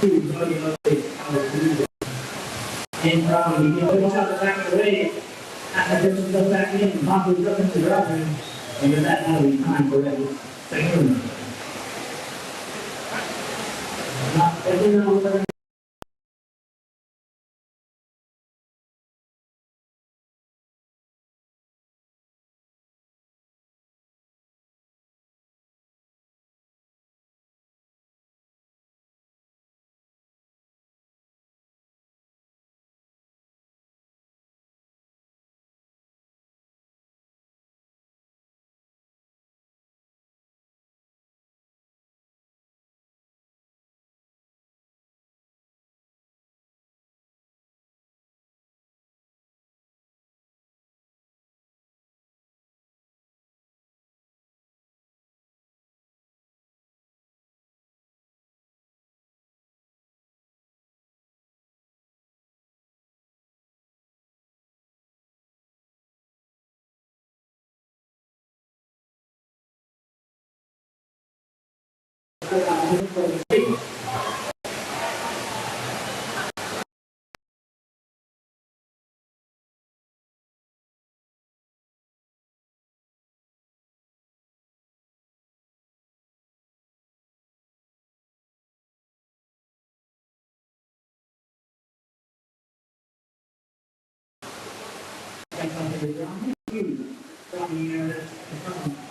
And you can put each other back away, and the person goes back in, and pop goes up into the bathroom, and you're that out of time already. Thank you. Not everyone.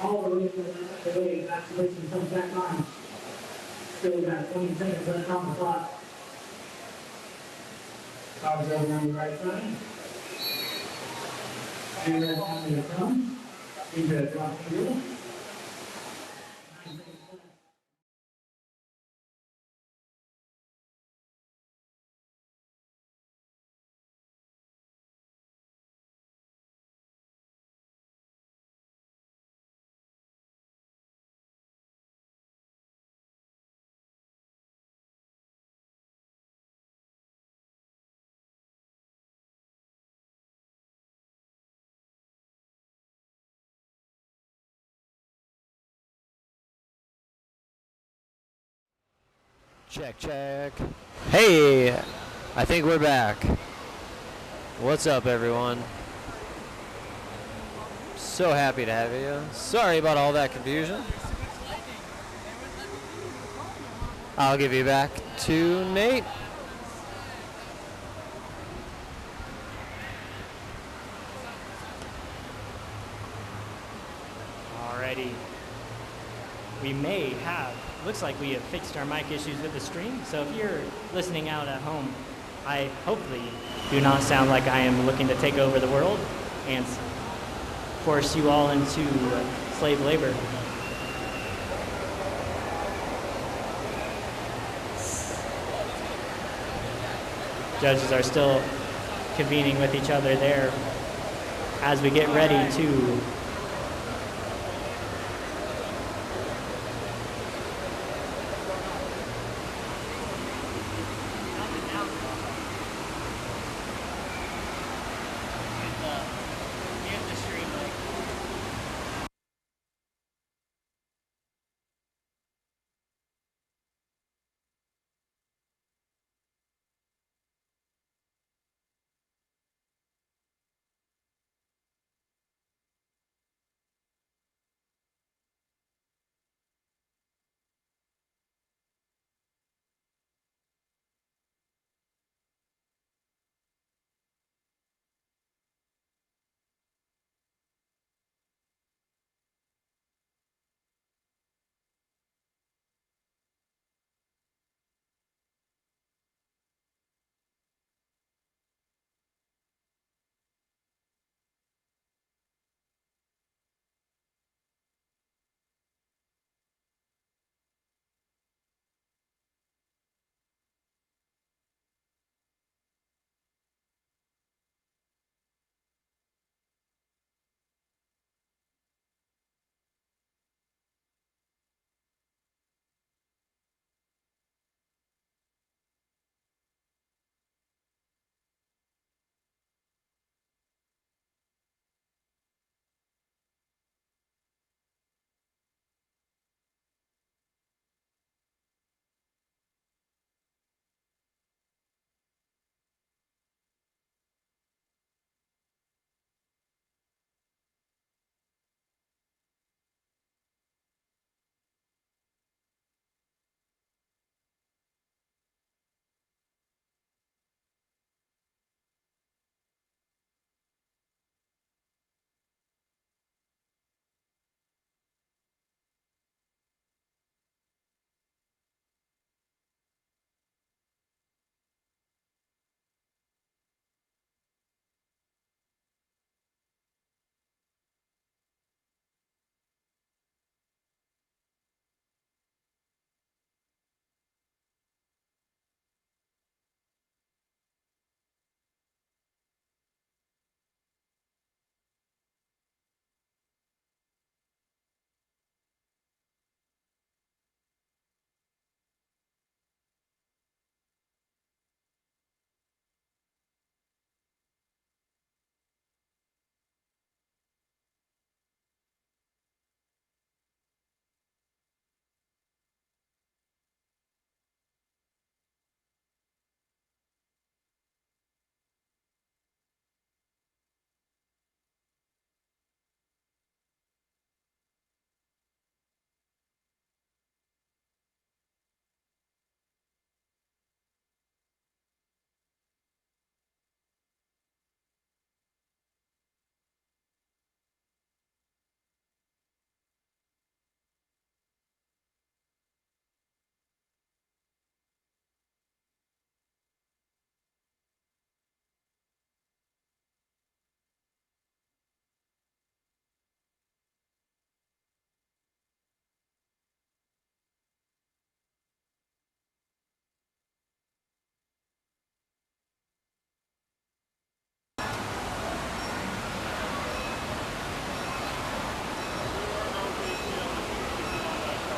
All the way to the way, activation comes back on. Still got 20 seconds left on the clock. Power goes on the right side. And then on the thumb. Into the drop wheel. Check, check. Hey, I think we're back. What's up, everyone? So happy to have you. Sorry about all that confusion. I'll give you back to Nate. Alrighty. We may have, looks like we have fixed our mic issues with the stream. So if you're listening out at home, I hopefully do not sound like I am looking to take over the world and force you all into slave labor. Judges are still convening with each other there as we get ready to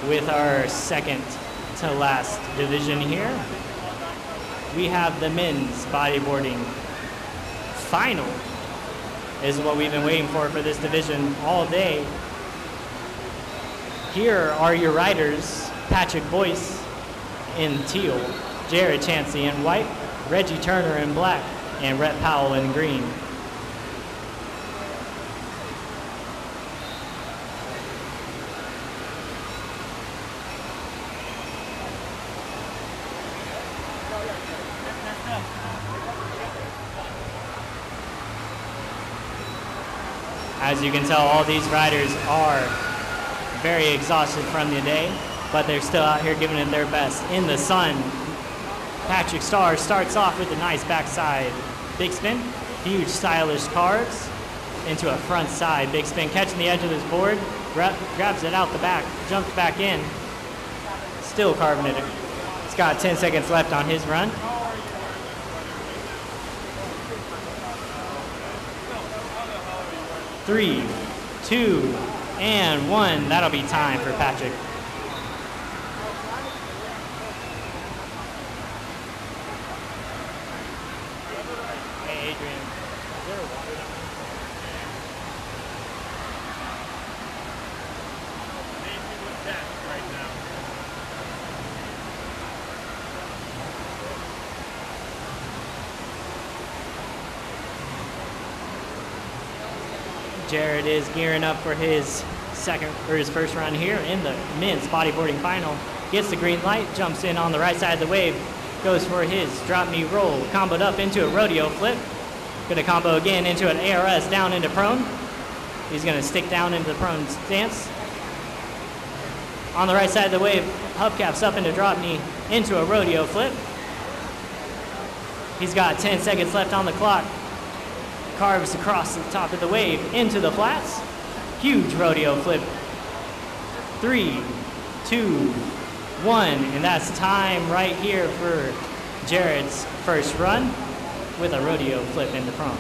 with our second to last division here. We have the men's bodyboarding final is what we've been waiting for this division all day. Here are your riders: Patrick Boyce in teal, Jared Chansey in white, Reggie Turner in black, and Rhett Powell in green. As you can tell, all these riders are very exhausted from the day, but they're still out here giving it their best in the sun. Patrick Starr starts off with a nice backside big spin, huge stylish carves into a front side big spin, catching the edge of his board, grabs it out the back, jumps back in, still carving it. He's got 10 seconds left on his run. Three, two, and one. That'll be time for Patrick. Hey, Adrian, is there water down there? Maybe with that right now. Jared is gearing up for his first run here in the men's bodyboarding final. Gets the green light, jumps in on the right side of the wave, goes for his drop knee roll, comboed up into a rodeo flip. Gonna combo again into an ARS down into prone. He's gonna stick down into the prone stance. On the right side of the wave, hubcaps up into drop knee into a rodeo flip. He's got 10 seconds left on the clock. Carves across the top of the wave into the flats. Huge rodeo flip. 3, 2, 1, and that's time right here for Jared's first run with a rodeo flip into prone.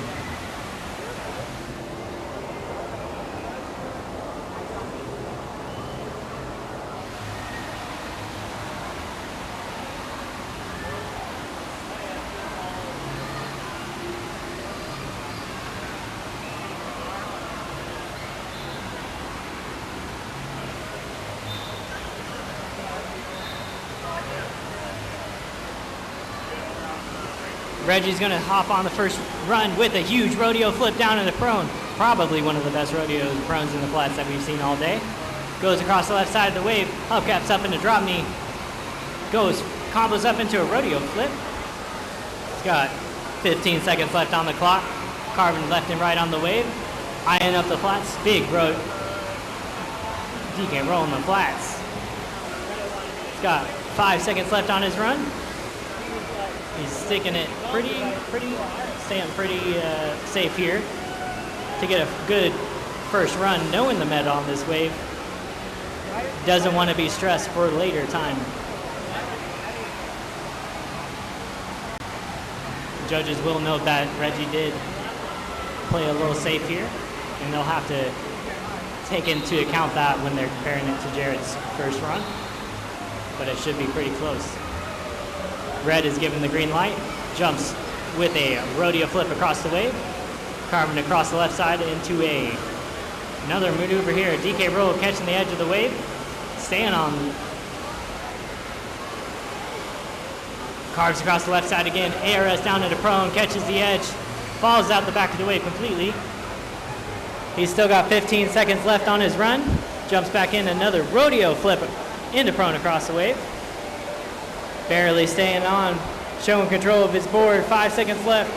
Reggie's gonna hop on the first run with a huge rodeo flip down into prone. Probably one of the best rodeo prones in the flats that we've seen all day. Goes across the left side of the wave, hubcaps up into drop knee. Combos up into a rodeo flip. He's got 15 seconds left on the clock. Carving left and right on the wave. Eyeing up the flats, big DK rolling the flats. He's got 5 seconds left on his run. He's sticking it staying pretty safe here to get a good first run, knowing the meta on this wave. Doesn't want to be stressed for later time. Judges will note that Reggie did play a little safe here, and they'll have to take into account that when they're comparing it to Jared's first run, but it should be pretty close. Red is given the green light, jumps with a rodeo flip across the wave, carving across the left side into another maneuver here. DK roll catching the edge of the wave, staying on. Carves across the left side again, ARS down into prone, catches the edge, falls out the back of the wave completely. He's still got 15 seconds left on his run, jumps back in another rodeo flip into prone across the wave. Barely staying on, showing control of his board. 5 seconds left.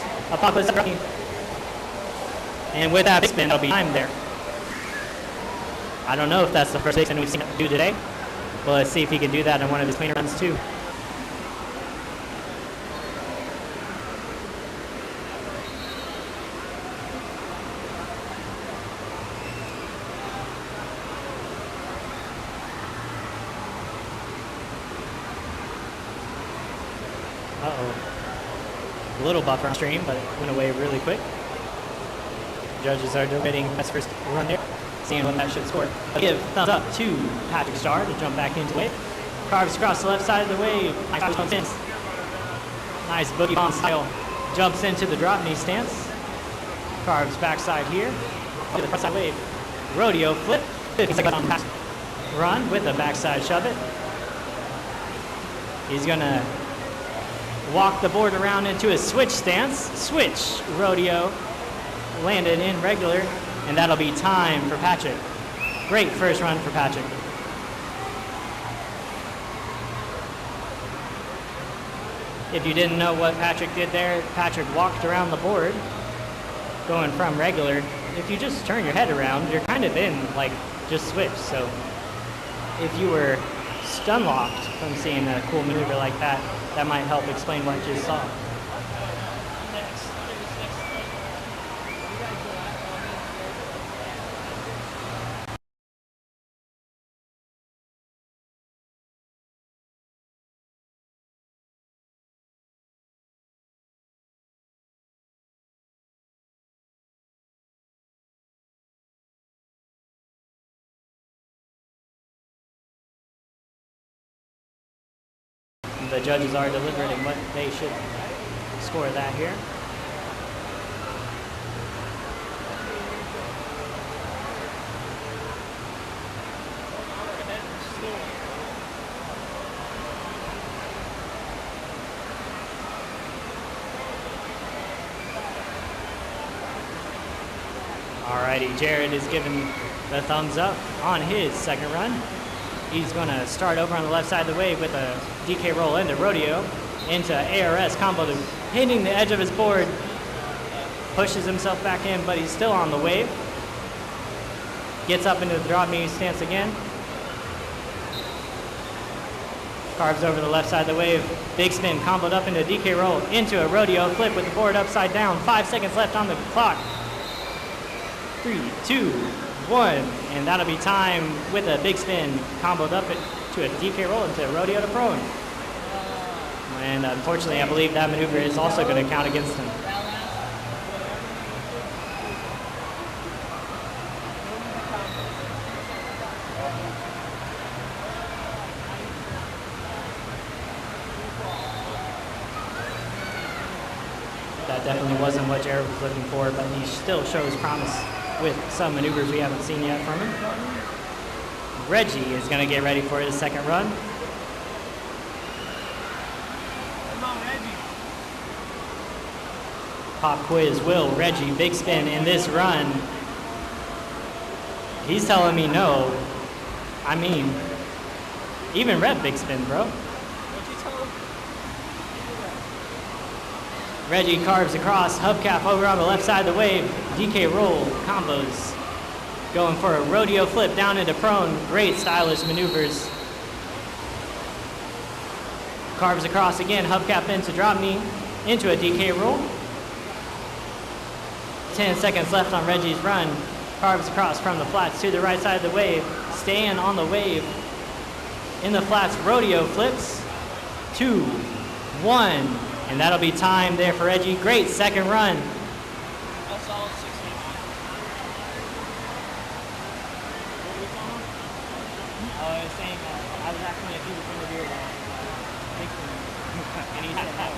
And with that big spin, that'll be time there. I don't know if that's the first big spin we've seen him do today, but let's see if he can do that in one of his cleaner runs too. A little buffer on stream, but it went away really quick. Judges are debating best first run there. seeing what that should score. Give thumbs up to Patrick Starr to jump back into wave. Carves across the left side of the wave. Nice boogie bomb style. Jumps into the drop knee stance. Carves backside here. To the front side wave. Rodeo flip. 50 seconds on pass. Run with a backside shove it. He's gonna walk the board around into a switch stance. Switch rodeo. Landed in regular. And that'll be time for Patrick. Great first run for Patrick. If you didn't know what Patrick did there, Patrick walked around the board, going from regular. If you just turn your head around, you're kind of in, like, just switch. So if you were stun locked from seeing a cool maneuver like that, that might help explain what you just saw. The judges are deliberating what they should score that here. Alrighty, Jared is giving the thumbs up on his second run. He's going to start over on the left side of the wave with a DK roll into rodeo, into ARS combo loop, hitting the edge of his board, pushes himself back in, but he's still on the wave. Gets up into the drop knee stance again. Carves over the left side of the wave, big spin, comboed up into a DK roll, into a rodeo flip with the board upside down. 5 seconds left on the clock. 3, 2, 1, and that'll be time with a big spin, comboed up to a DK roll into a rodeo to prone. And unfortunately, I believe that maneuver is also going to count against him. That definitely wasn't what Jared was looking for, but he still shows promise with some maneuvers we haven't seen yet from him. Reggie is going to get ready for his second run. Come on, Reggie. Pop quiz, will Reggie big spin in this run? He's telling me no. I mean, even Red big spin, bro. What you told him? Reggie carves across, hubcap over on the left side of the wave, DK roll, combos. Going for a rodeo flip down into prone, great stylish maneuvers. Carves across again, hubcap into drop knee, into a DK roll. 10 seconds left on Reggie's run. Carves across from the flats to the right side of the wave, staying on the wave. In the flats, rodeo flips, 2, 1. And that'll be time there for Reggie. Great second run. That's all 16. What were we talking about? I was saying, I was asking if he was going to do big spin. And he said no.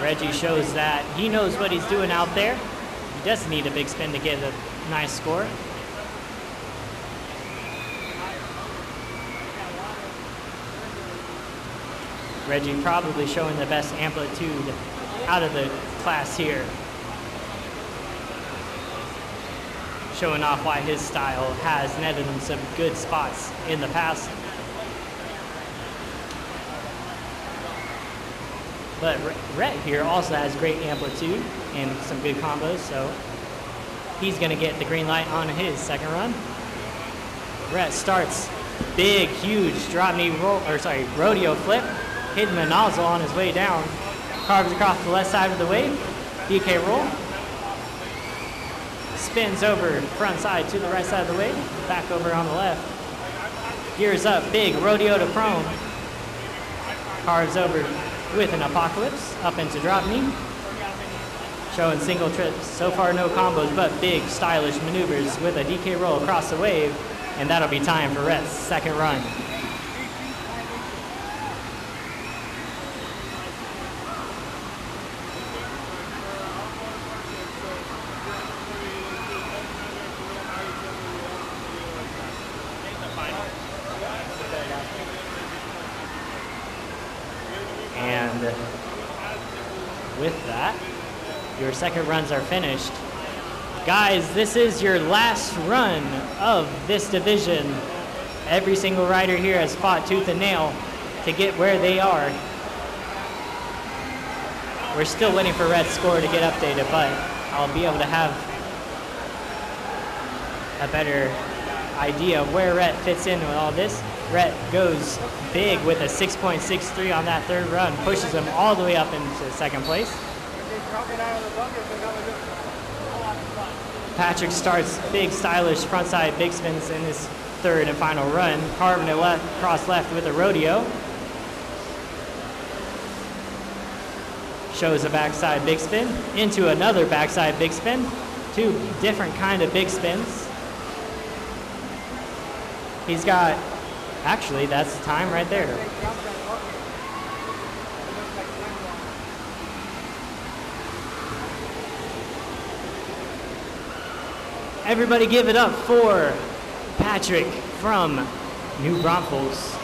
Reggie shows that he knows what he's doing out there. He doesn't need a big spin to get a nice score. Reggie probably showing the best amplitude out of the class here. Showing off why his style has netted him some good spots in the past. But Rhett here also has great amplitude and some good combos, so he's gonna get the green light on his second run. Rhett starts big, huge drop knee roll, rodeo flip. Hitting the nozzle on his way down. Carves across the left side of the wave. DK roll. Spins over front side to the right side of the wave. Back over on the left. Gears up, big rodeo to prone. Carves over with an apocalypse. Up into drop knee. showing single trips. So far, no combos, but big, stylish maneuvers with a DK roll across the wave, and that'll be time for Rhett's second run. And with that, your second runs are finished. Guys, this is your last run of this division. Every single rider here has fought tooth and nail to get where they are. We're still waiting for Red's score to get updated, but I'll be able to have a better idea of where Rhett fits in with all this. Rhett goes big with a 6.63 on that third run, pushes him all the way up into second place. Patrick starts big, stylish frontside big spins in his third and final run, carving it left, cross left with a rodeo. Shows a backside big spin into another backside big spin. Two different kind of big spins. He's got, actually, that's the time right there. Everybody give it up for Patrick from New Braunfels.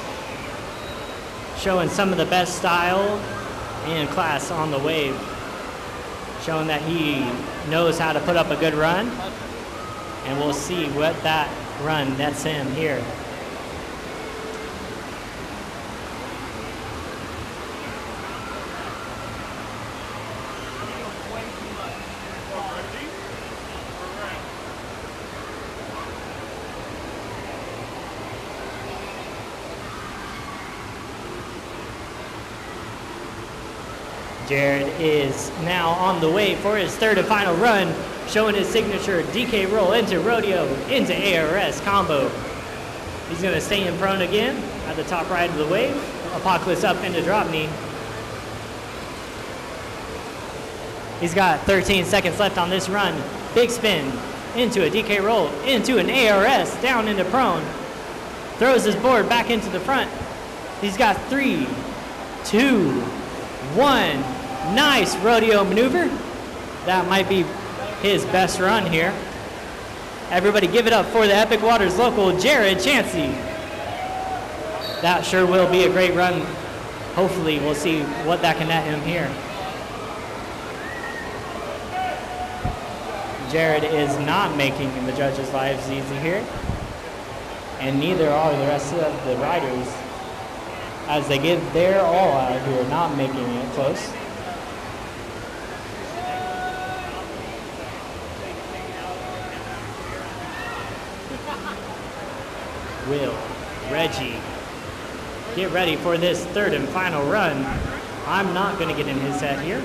Showing some of the best style and class on the wave. Showing that he knows how to put up a good run. And we'll see what that run nets him here. Jared is now on the way for his third and final run, showing his signature DK roll into rodeo, into ARS combo. He's going to stay in prone again at the top right of the wave. Apocalypse up into drop knee. He's got 13 seconds left on this run. Big spin into a DK roll, into an ARS, down into prone. Throws his board back into the front. He's got 3, 2, 1. Nice rodeo maneuver. That might be his best run here. Everybody give it up for the Epic Waters local, Jared Chansey. That sure will be a great run. Hopefully we'll see what that can net him here. Jared is not making the judges' lives easy here. And neither are the rest of the riders, as they give their all out here, not making it close. Will, Reggie, get ready for this third and final run. I'm not going to get in his head here.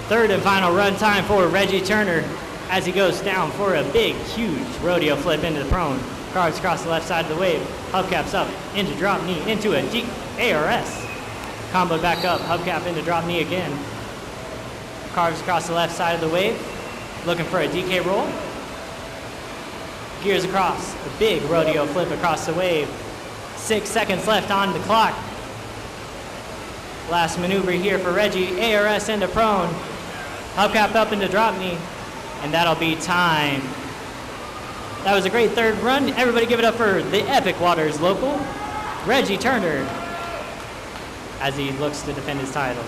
Third and final run time for Reggie Turner as he goes down for a big, huge rodeo flip into the prone. Carves across the left side of the wave. Hubcaps up into drop knee into a deep ARS. Combo back up, hubcap into drop knee again. Carves across the left side of the wave. Looking for a DK roll. Gears across, a big rodeo flip across the wave. 6 seconds left on the clock. Last maneuver here for Reggie, ARS into prone, hubcap up into drop knee, and that'll be time. That was a great third run. Everybody give it up for the Epic Waters local, Reggie Turner, as he looks to defend his title.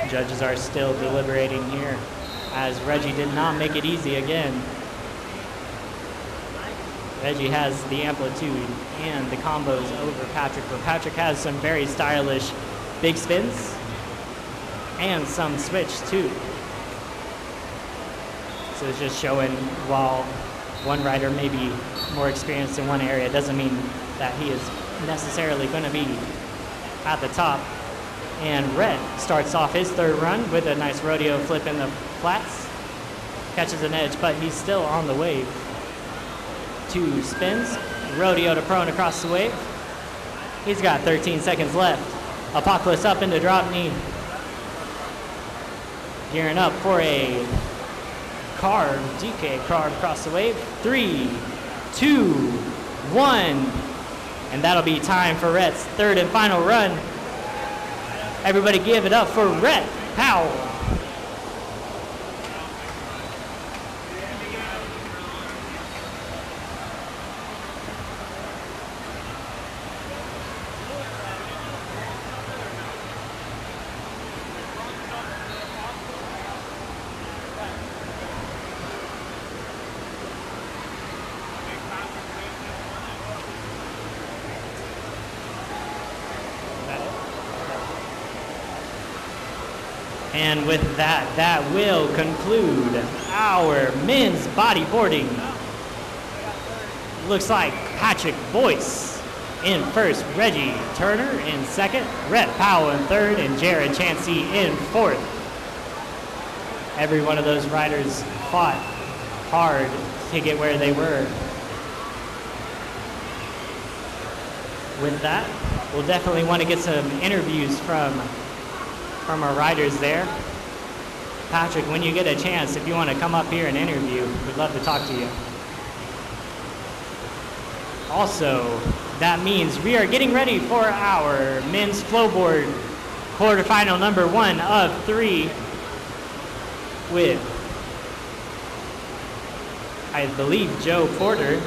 Judges are still deliberating here as Reggie did not make it easy again. Reggie has the amplitude and the combos over Patrick, but Patrick has some very stylish big spins and some switch too. So it's just showing while one rider may be more experienced in one area doesn't mean that he is necessarily going to be at the top. And Rhett starts off his third run with a nice rodeo flip in the flats. Catches an edge, but he's still on the wave. 2 spins, rodeo to prone across the wave. He's got 13 seconds left. Apocalypse up into drop knee. Gearing up for a carve, DK carve across the wave. 3, 2, 1. And that'll be time for Rhett's third and final run. Everybody give it up for Rhett Powell. And with that, that will conclude our men's bodyboarding. Looks like Patrick Boyce in first, Reggie Turner in second, Rhett Powell in third, and Jared Chansey in fourth. Every one of those riders fought hard to get where they were. With that, we'll definitely want to get some interviews from our riders there. Patrick, when you get a chance, if you want to come up here and interview, we'd love to talk to you. Also, that means we are getting ready for our men's flowboard quarterfinal number 1 of 3 with, I believe, Joe Porter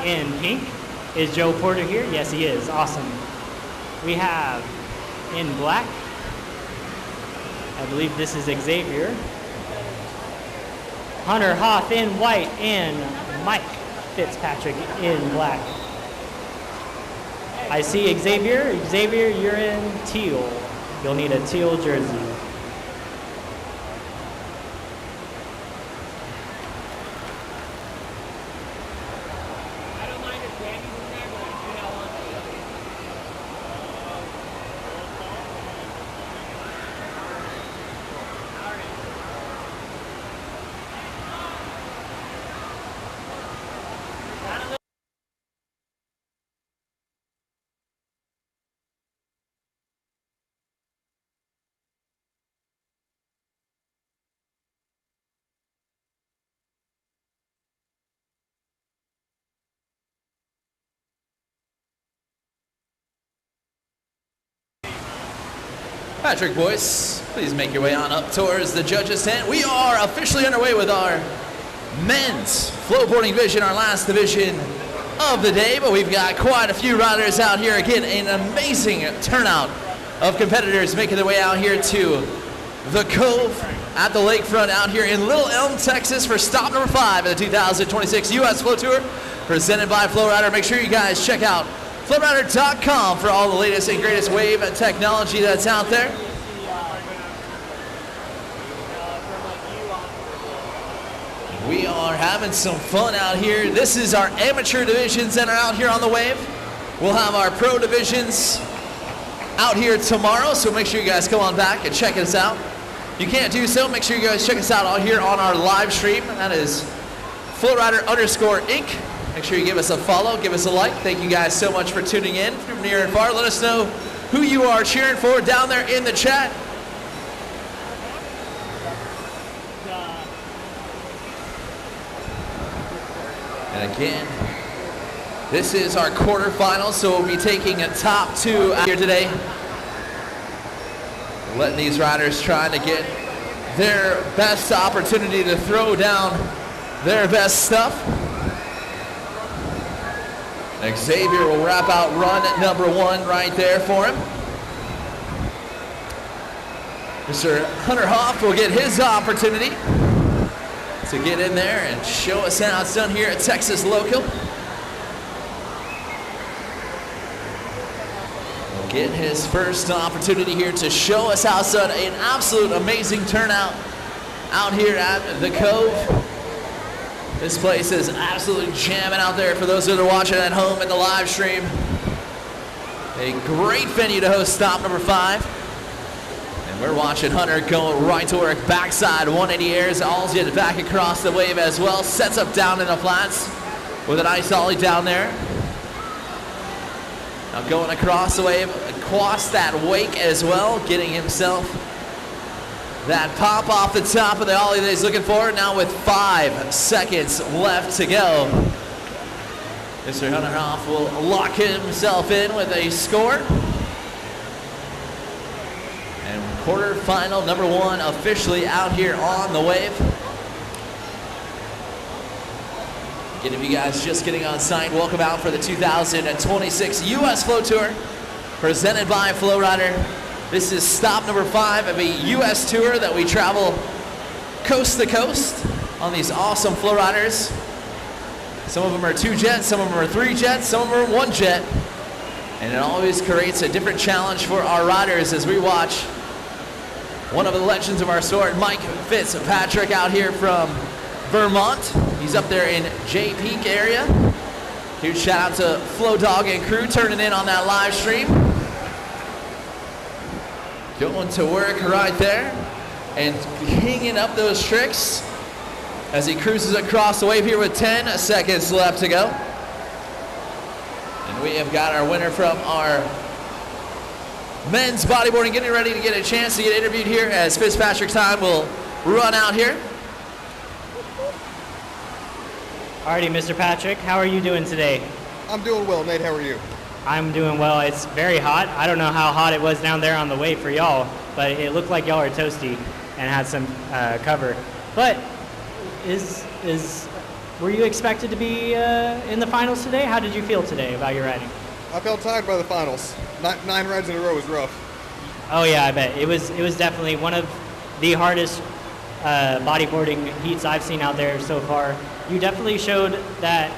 in pink. Is Joe Porter here? Yes, he is. Awesome. We have in black, I believe this is Xavier, Hunter Hoff in white, and Mike Fitzpatrick in black. I see Xavier. Xavier, you're in teal. You'll need a teal jersey. Patrick Boyce, please make your way on up towards the judges' tent. We are officially underway with our men's flowboarding division, our last division of the day, but we've got quite a few riders out here. Again, an amazing turnout of competitors making their way out here to the Cove at the lakefront out here in Little Elm, Texas for stop number 5 of the 2026 U.S. Flow Tour presented by FlowRider. Make sure you guys check out FlowRider.com for all the latest and greatest wave technology that's out there. We are having some fun out here. This is our amateur divisions that are out here on the wave. We'll have our pro divisions out here tomorrow, so make sure you guys come on back and check us out. If you can't do so, make sure you guys check us out here on our live stream. That is FlowRider_Inc. Make sure you give us a follow, give us a like. Thank you guys so much for tuning in from near and far. Let us know who you are cheering for down there in the chat. And again, this is our quarterfinal, so we'll be taking a top 2 out here today. Letting these riders trying to get their best opportunity to throw down their best stuff. Xavier will wrap out run number 1 right there for him. Mr. Hunter Hoff will get his opportunity to get in there and show us how it's done here at Texas Local. We'll get his first opportunity here to show us how it's done. An absolute amazing turnout out here at the Cove. This place is absolutely jamming out there for those that are watching at home in the live stream. A great venue to host stop number 5. And we're watching Hunter go right to work, backside 180 airs, alls it back across the wave as well. Sets up down in the flats with a nice ollie down there. Now going across the wave, across that wake as well, getting himself that pop off the top of the ollie that he's looking for. Now with 5 seconds left to go, Mr. Hunter Hoff will lock himself in with a score. And quarterfinal number 1 officially out here on the wave. Again, if you guys just getting on site, welcome out for the 2026 U.S. Flow Tour presented by FlowRider. This is stop number 5 of a U.S. tour that we travel coast to coast on these awesome flow riders. Some of them are 2 jets, some of them are 3 jets, some of them are 1 jet. And it always creates a different challenge for our riders as we watch one of the legends of our sport, Mike Fitzpatrick, out here from Vermont. He's up there in Jay Peak area. Huge shout out to Flow Dog and crew turning in on that live stream. Going to work right there and hanging up those tricks as he cruises across the wave here with 10 seconds left to go. And we have got our winner from our men's bodyboarding getting ready to get a chance to get interviewed here as Fitzpatrick's time will run out here. Alrighty, Mr. Patrick, how are you doing today? I'm doing well, Nate. How are you? I'm doing well. It's very hot. I don't know how hot it was down there on the wave for y'all, but it looked like y'all are toasty and had some cover. But were you expected to be in the finals today? How did you feel today about your riding? I felt tired by the finals. 9 rides in a row was rough. Oh yeah, I bet. It was definitely one of the hardest bodyboarding heats I've seen out there so far. You definitely showed that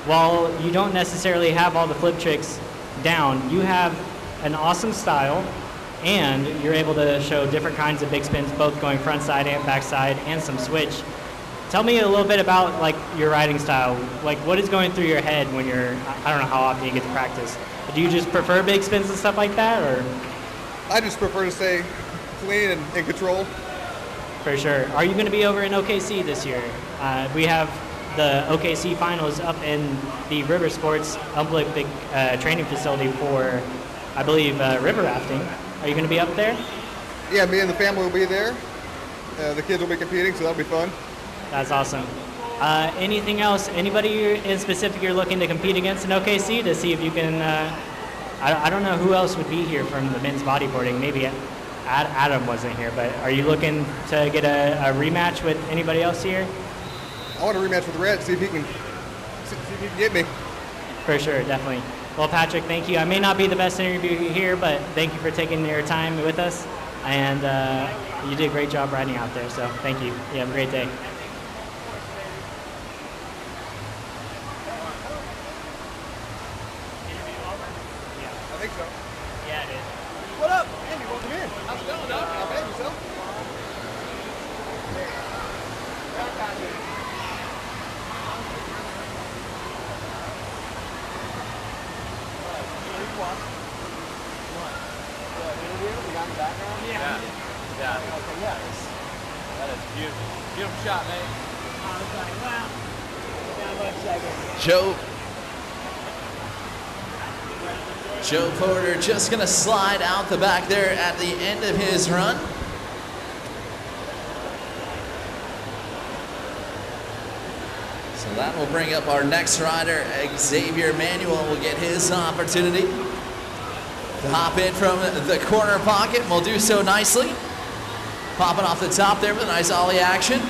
while you don't necessarily have all the flip tricks down, you have an awesome style, and you're able to show different kinds of big spins, both going front side and back side, and some switch. Tell me a little bit about like your riding style. Like, what is going through your head when you're, I don't know how often you get to practice. Do you just prefer big spins and stuff like that, or? I just prefer to stay clean and in control. For sure. Are you going to be over in OKC this year? We have the OKC finals up in the River Sports Olympic training facility for, I believe, river rafting. Are you going to be up there? Yeah, me and the family will be there. The kids will be competing, so that'll be fun. That's awesome. Anything else? Anybody in specific you're looking to compete against in OKC to see if you can? I don't know who else would be here from the men's bodyboarding. Maybe Adam wasn't here, but are you looking to get a rematch with anybody else here? I want a rematch with Red, see if he can get me. For sure, definitely. Well, Patrick, thank you. I may not be the best interview here, but thank you for taking your time with us, and you did a great job riding out there. So thank you. You have a great day. I think so. Yeah, it is. What up? Andy, welcome in. How's it going, dog? Not bad, yourself? Yeah. Okay, yeah. That is beautiful. Beautiful shot, mate. I was like, wow. Joe Porter just gonna slide out the back there at the end of his run. So that will bring up our next rider, Xavier Manuel will get his opportunity to hop in from the corner pocket, and will do so nicely. Popping off the top there with a nice ollie action.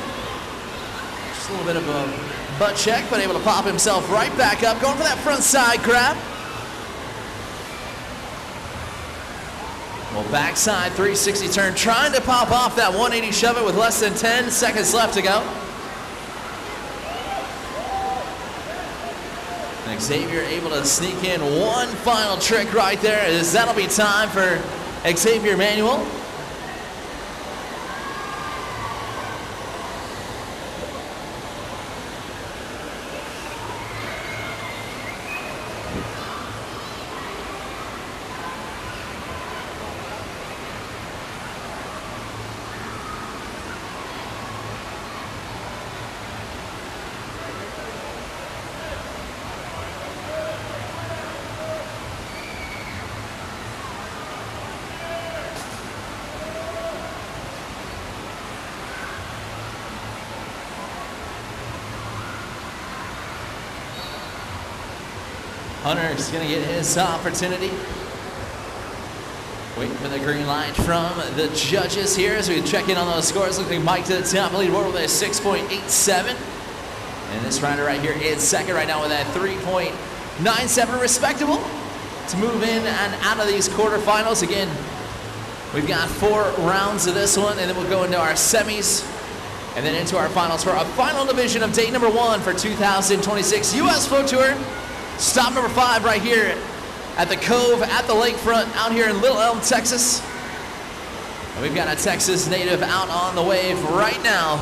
Just a little bit of a butt check, but able to pop himself right back up, going for that front side grab. Well, backside 360 turn, trying to pop off that 180 shove it with less than 10 seconds left to go. And Xavier able to sneak in one final trick right there, as that'll be time for Xavier Manuel. Hunter's gonna get his opportunity. Waiting for the green light from the judges here as we check in on those scores. Looks like Mike to the top leaderboard with a 6.87. And this rider right here is second right now with a 3.97, respectable to move in and out of these quarterfinals. Again, we've got 4 rounds of this one, and then we'll go into our semis and then into our finals for a final division of day number 1 for 2026 U.S. Flow Tour. Stop number 5 right here at the Cove at the lakefront out here in Little Elm, Texas. And we've got a Texas native out on the wave right now,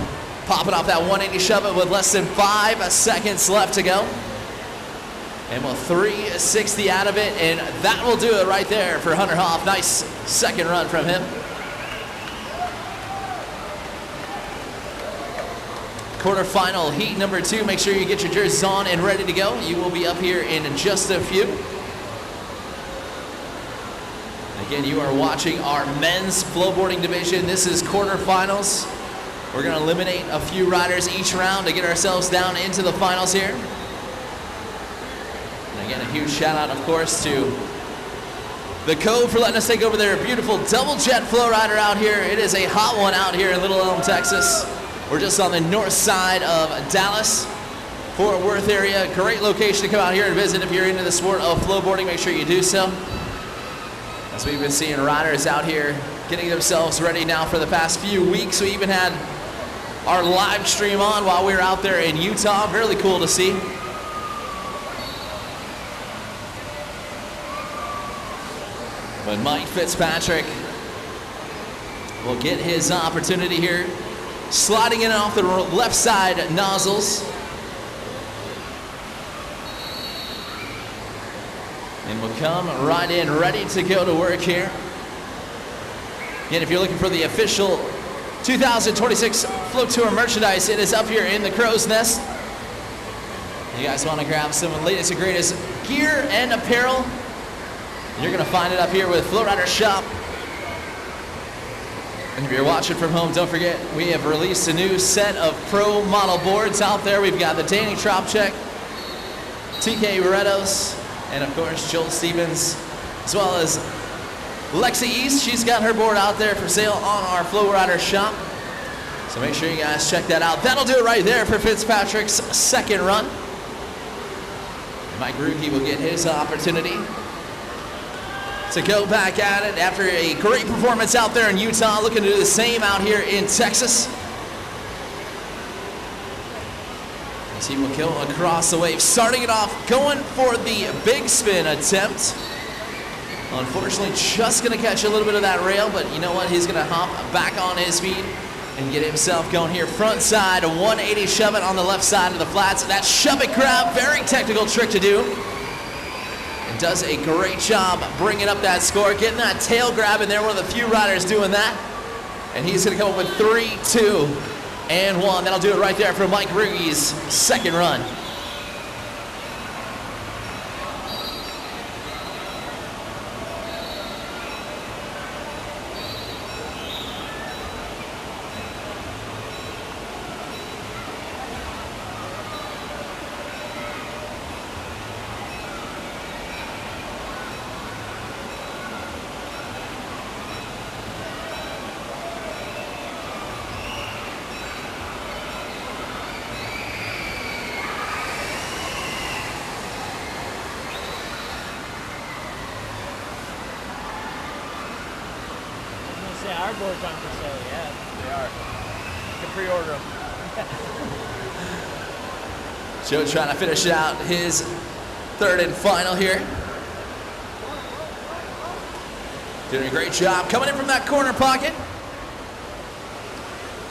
popping off that 180 shove it with less than 5 seconds left to go. And we'll 360 out of it, and that will do it right there for Hunter Hoff. Nice second run from him. Quarterfinal heat number 2. Make sure you get your jerseys on and ready to go. You will be up here in just a few. Again, you are watching our men's flowboarding division. This is quarterfinals. We're going to eliminate a few riders each round to get ourselves down into the finals here. And again, a huge shout out, of course, to the Cove for letting us take over their beautiful double jet flow rider out here. It is a hot one out here in Little Elm, Texas. We're just on the north side of Dallas, Fort Worth area. Great location to come out here and visit if you're into the sport of flowboarding. Make sure you do so. As we've been seeing riders out here getting themselves ready now for the past few weeks. We even had our live stream on while we were out there in Utah. Really cool to see. But Mike Fitzpatrick will get his opportunity here. Sliding in off the left side nozzles. And we'll come right in, ready to go to work here. Again, if you're looking for the official 2026 Flow Tour merchandise, it is up here in the Crow's Nest. You guys want to grab some of the latest and greatest gear and apparel, you're going to find it up here with Flow Rider Shop. And if you're watching from home, don't forget, we have released a new set of pro model boards out there. We've got the Danny Tropchek, TK Redos, and of course, Joel Stevens, as well as Lexi East. She's got her board out there for sale on our Flow Rider Shop. So make sure you guys check that out. That'll do it right there for Fitzpatrick's second run. Mike Ruge will get his opportunity to go back at it after a great performance out there in Utah, looking to do the same out here in Texas. As he will go across the wave, starting it off, going for the big spin attempt. Unfortunately, just gonna catch a little bit of that rail, but you know what? He's gonna hop back on his feet and get himself going here. Front side, a 180 shove it on the left side of the flats. That shove it grab, very technical trick to do. And does a great job bringing up that score, getting that tail grab in there. One of the few riders doing that. And he's gonna come up with 3, 2, and 1. That'll do it right there for Mike Ruge's second run. say our board's on for sale, yeah. They are. You can pre-order them. Joe trying to finish out his third and final here. Doing a great job coming in from that corner pocket.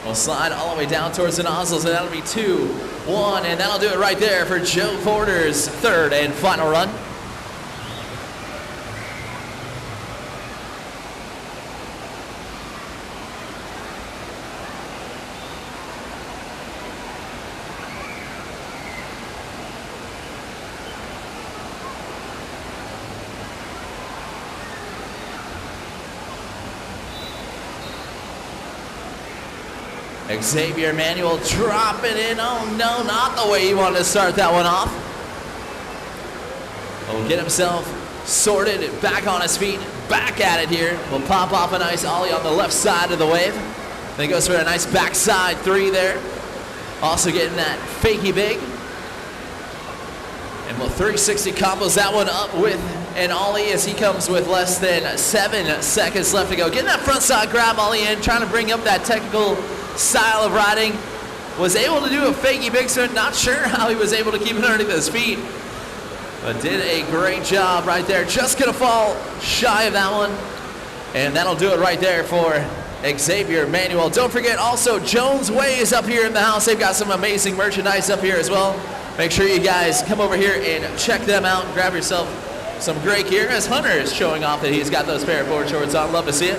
We'll slide all the way down towards the nozzles, and that'll be 2-1, and that'll do it right there for Joe Porter's third and final run. Xavier Manuel dropping in. Oh no, not the way he wanted to start that one off. Will get himself sorted, back on his feet, back at it here. Will pop off a nice ollie on the left side of the wave. Then goes for a nice backside 3 there. Also getting that fakey big. And will 360 combos that one up with an ollie as he comes with less than 7 seconds left to go. Getting that front side grab ollie in, trying to bring up that technical style of riding. Was able to do a fakey big spin. Not sure how he was able to keep it underneath his feet, but did a great job right there. Just gonna fall shy of that one, and that'll do it right there for Xavier Manuel. Don't forget also Jones Way is up here in the house. They've got some amazing merchandise up here as well. Make sure you guys come over here and check them out and grab yourself some great gear, as Hunter is showing off that he's got those pair of board shorts on. Love to see it.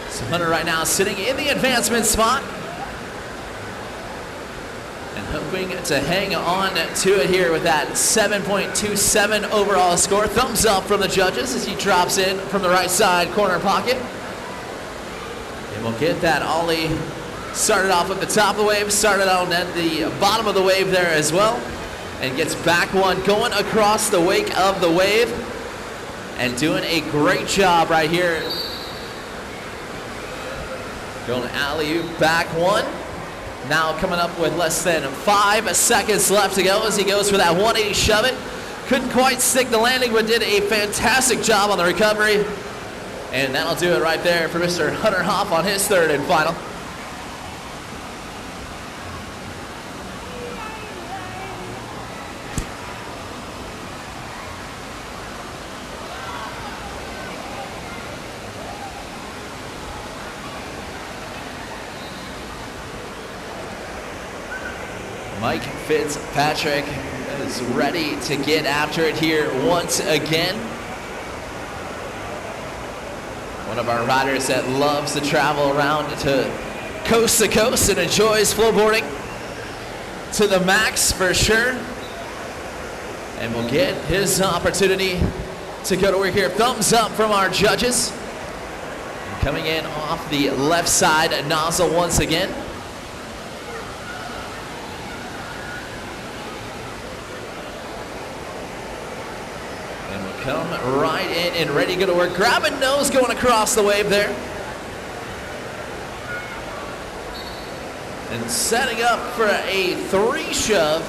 So Hunter right now sitting in the advancement spot and hoping to hang on to it here with that 7.27 overall score. Thumbs up from the judges as he drops in from the right side corner pocket. And we'll get that ollie started off at the top of the wave, started on at the bottom of the wave there as well, and gets back one going across the wake of the wave and doing a great job right here. Going alley-oop back one. Now coming up with less than 5 seconds left to go as he goes for that 180 shove it. Couldn't quite stick the landing, but did a fantastic job on the recovery. And that'll do it right there for Mr. Hunter Hoff on his third and final. Mike Fitzpatrick is ready to get after it here once again. One of our riders that loves to travel around to coast and enjoys flowboarding to the max for sure. And we'll get his opportunity to go to work here. Thumbs up from our judges. Coming in off the left side nozzle once again. Come right in and ready to go to work. Grabbing nose going across the wave there. And setting up for a 3 shove.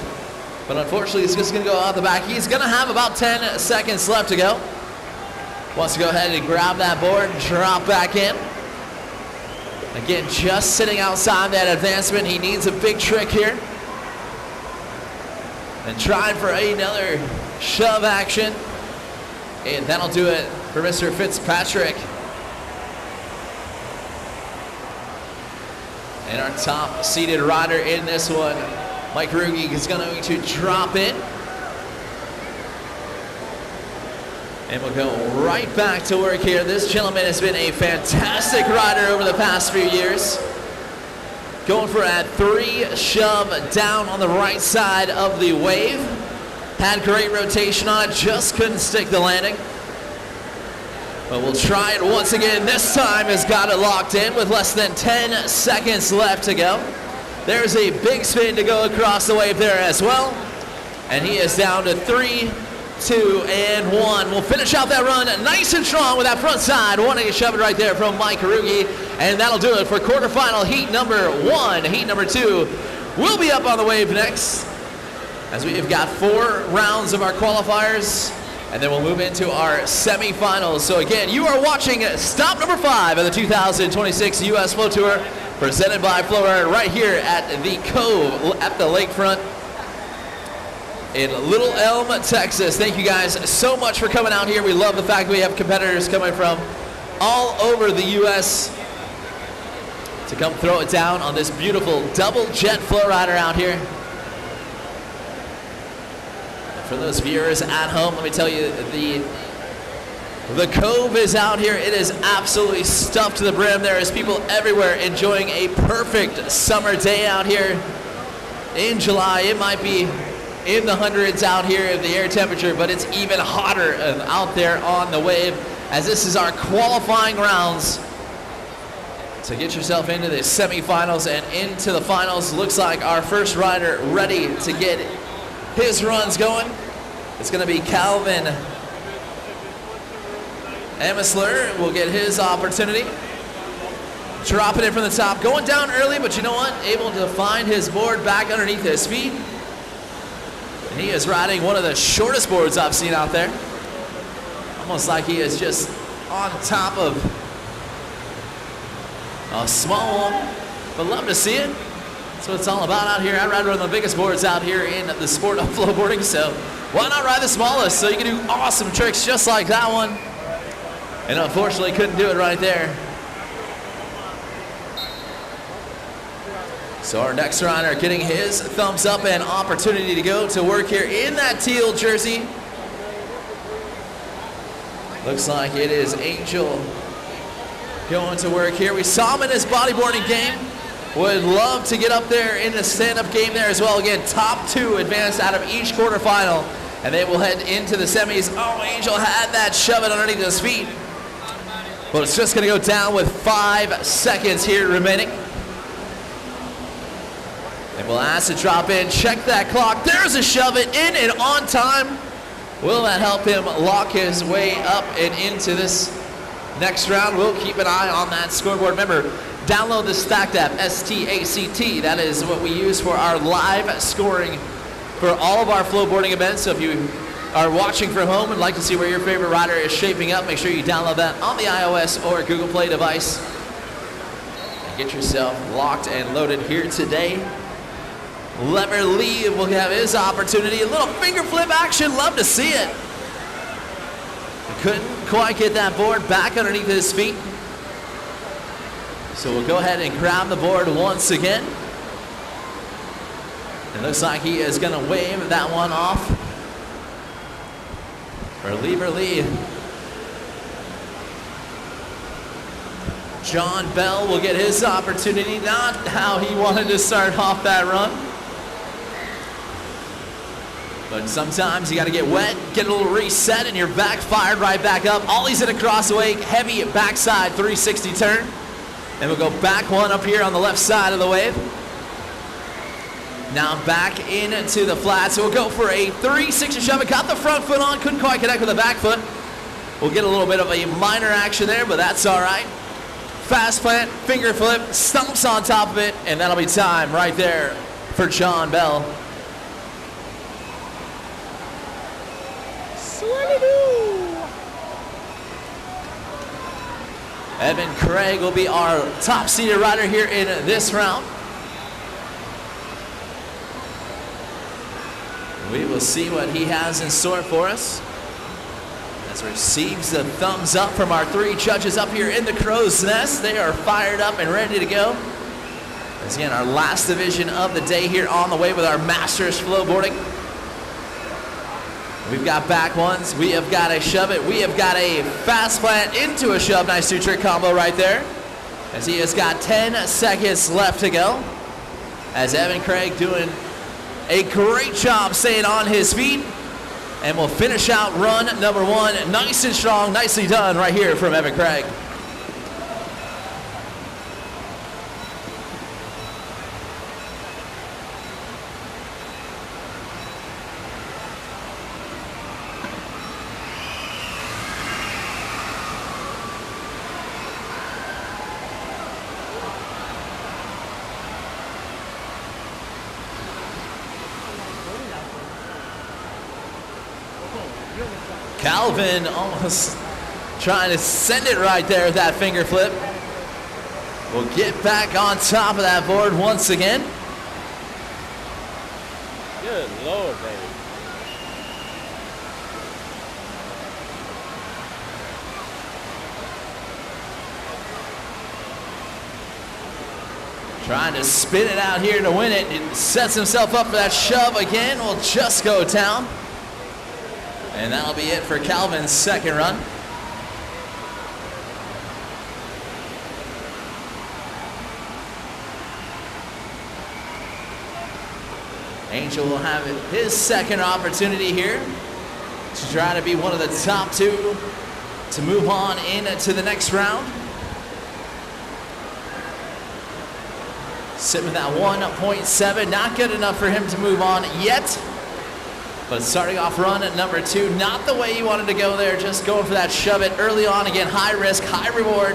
But unfortunately, it's just going to go out the back. He's going to have about 10 seconds left to go. Wants to go ahead and grab that board and drop back in. Again, just sitting outside that advancement. He needs a big trick here. And trying for another shove action. And that'll do it for Mr. Fitzpatrick. And our top seated rider in this one, Mike Ruge, is going to drop in. And we'll go right back to work here. This gentleman has been a fantastic rider over the past few years. Going for a 3 shove down on the right side of the wave. Had great rotation on it, just couldn't stick the landing. But we'll try it once again. This time has got it locked in with less than 10 seconds left to go. There's a big spin to go across the wave there as well. And he is down to 3, 2, and 1. We'll finish out that run nice and strong with that front side. 180 shove it right there from Mike Ruge. And that'll do it for quarterfinal heat number 1. Heat number 2 will be up on the wave next, as we have got 4 rounds of our qualifiers And then we'll move into our semifinals. So again, you are watching stop number 5 of the 2026 U.S. Flow Tour, presented by FlowRider right here at the Cove at the lakefront in Little Elm, Texas. Thank you guys so much for coming out here. We love the fact that we have competitors coming from all over the U.S. to come throw it down on this beautiful double jet flow rider out here. For those viewers at home, let me tell you, the Cove is out here. It is absolutely stuffed to the brim. There is people everywhere enjoying a perfect summer day out here in July. It might be in the hundreds out here of the air temperature, but it's even hotter out there on the wave, as this is our qualifying rounds to get yourself into the semifinals and into the finals. Looks like our first rider ready to get his runs going. It's going to be Calvin Emisler will get his opportunity. Dropping it from the top, going down early, but you know what? Able to find his board back underneath his feet. And he is riding one of the shortest boards I've seen out there. Almost like he is just on top of a small one, but love to see it. That's what it's all about out here. I ride one of the biggest boards out here in the sport of flowboarding, so why not ride the smallest so you can do awesome tricks just like that one? And unfortunately couldn't do it right there. So our next rider getting his thumbs up and opportunity to go to work here in that teal jersey. Looks like it is Angel going to work here. We saw him in his bodyboarding game. Would love to get up there in the stand-up game there as well. Again, top 2 advanced out of each quarterfinal, and they will head into the semis. Oh, Angel had that shove it underneath his feet. But it's just going to go down with 5 seconds here remaining. And we'll ask to drop in. Check that clock. There's a shove it in and on time. Will that help him lock his way up and into this next round? We'll keep an eye on that scoreboard. Remember, download the Stacked app, S-T-A-C-T. That is what we use for our live scoring for all of our flowboarding events. So if you are watching from home and like to see where your favorite rider is shaping up, make sure you download that on the iOS or Google Play device. And get yourself locked and loaded here today. Lever Lee will have his opportunity. A little finger flip action. Love to see it. Couldn't quite get that board back underneath his feet. So we'll go ahead and grab the board once again. It looks like he is going to wave that one off for Lever Lee. John Bell will get his opportunity. Not how he wanted to start off that run. But sometimes you got to get wet, get a little reset, and you're back fired right back up. Ollie's in a crossway, heavy backside 360 turn. And we'll go back one up here on the left side of the wave. Now back into the flat. So we'll go for a 360 shove. It got the front foot on, couldn't quite connect with the back foot. We'll get a little bit of a minor action there, but that's all right. Fast plant, finger flip, stomps on top of it, and that'll be time right there for John Bell. Evan Craig will be our top seeded rider here in this round. We will see what he has in store for us. As receives the thumbs up from our 3 judges up here in the crow's nest. They are fired up and ready to go. As again, our last division of the day here on the way with our Masters flowboarding. We've got back ones, we have got a shove it, we have got a fast plant into a shove. Nice 2-trick combo right there. As he has got 10 seconds left to go. As Evan Craig doing a great job staying on his feet. And we'll finish out run number 1. Nice and strong, nicely done right here from Evan Craig. Calvin almost trying to send it right there with that finger flip. We'll get back on top of that board once again. Good Lord, baby. Trying to spin it out here to win it. It sets himself up for that shove again. Will just go down. And that'll be it for Calvin's second run. Angel will have his second opportunity here to try to be one of the top two to move on into the next round. Sitting with that 1.7, not good enough for him to move on yet. But starting off run at number 2, not the way you wanted to go there, just going for that shove it early on. Again, high risk, high reward.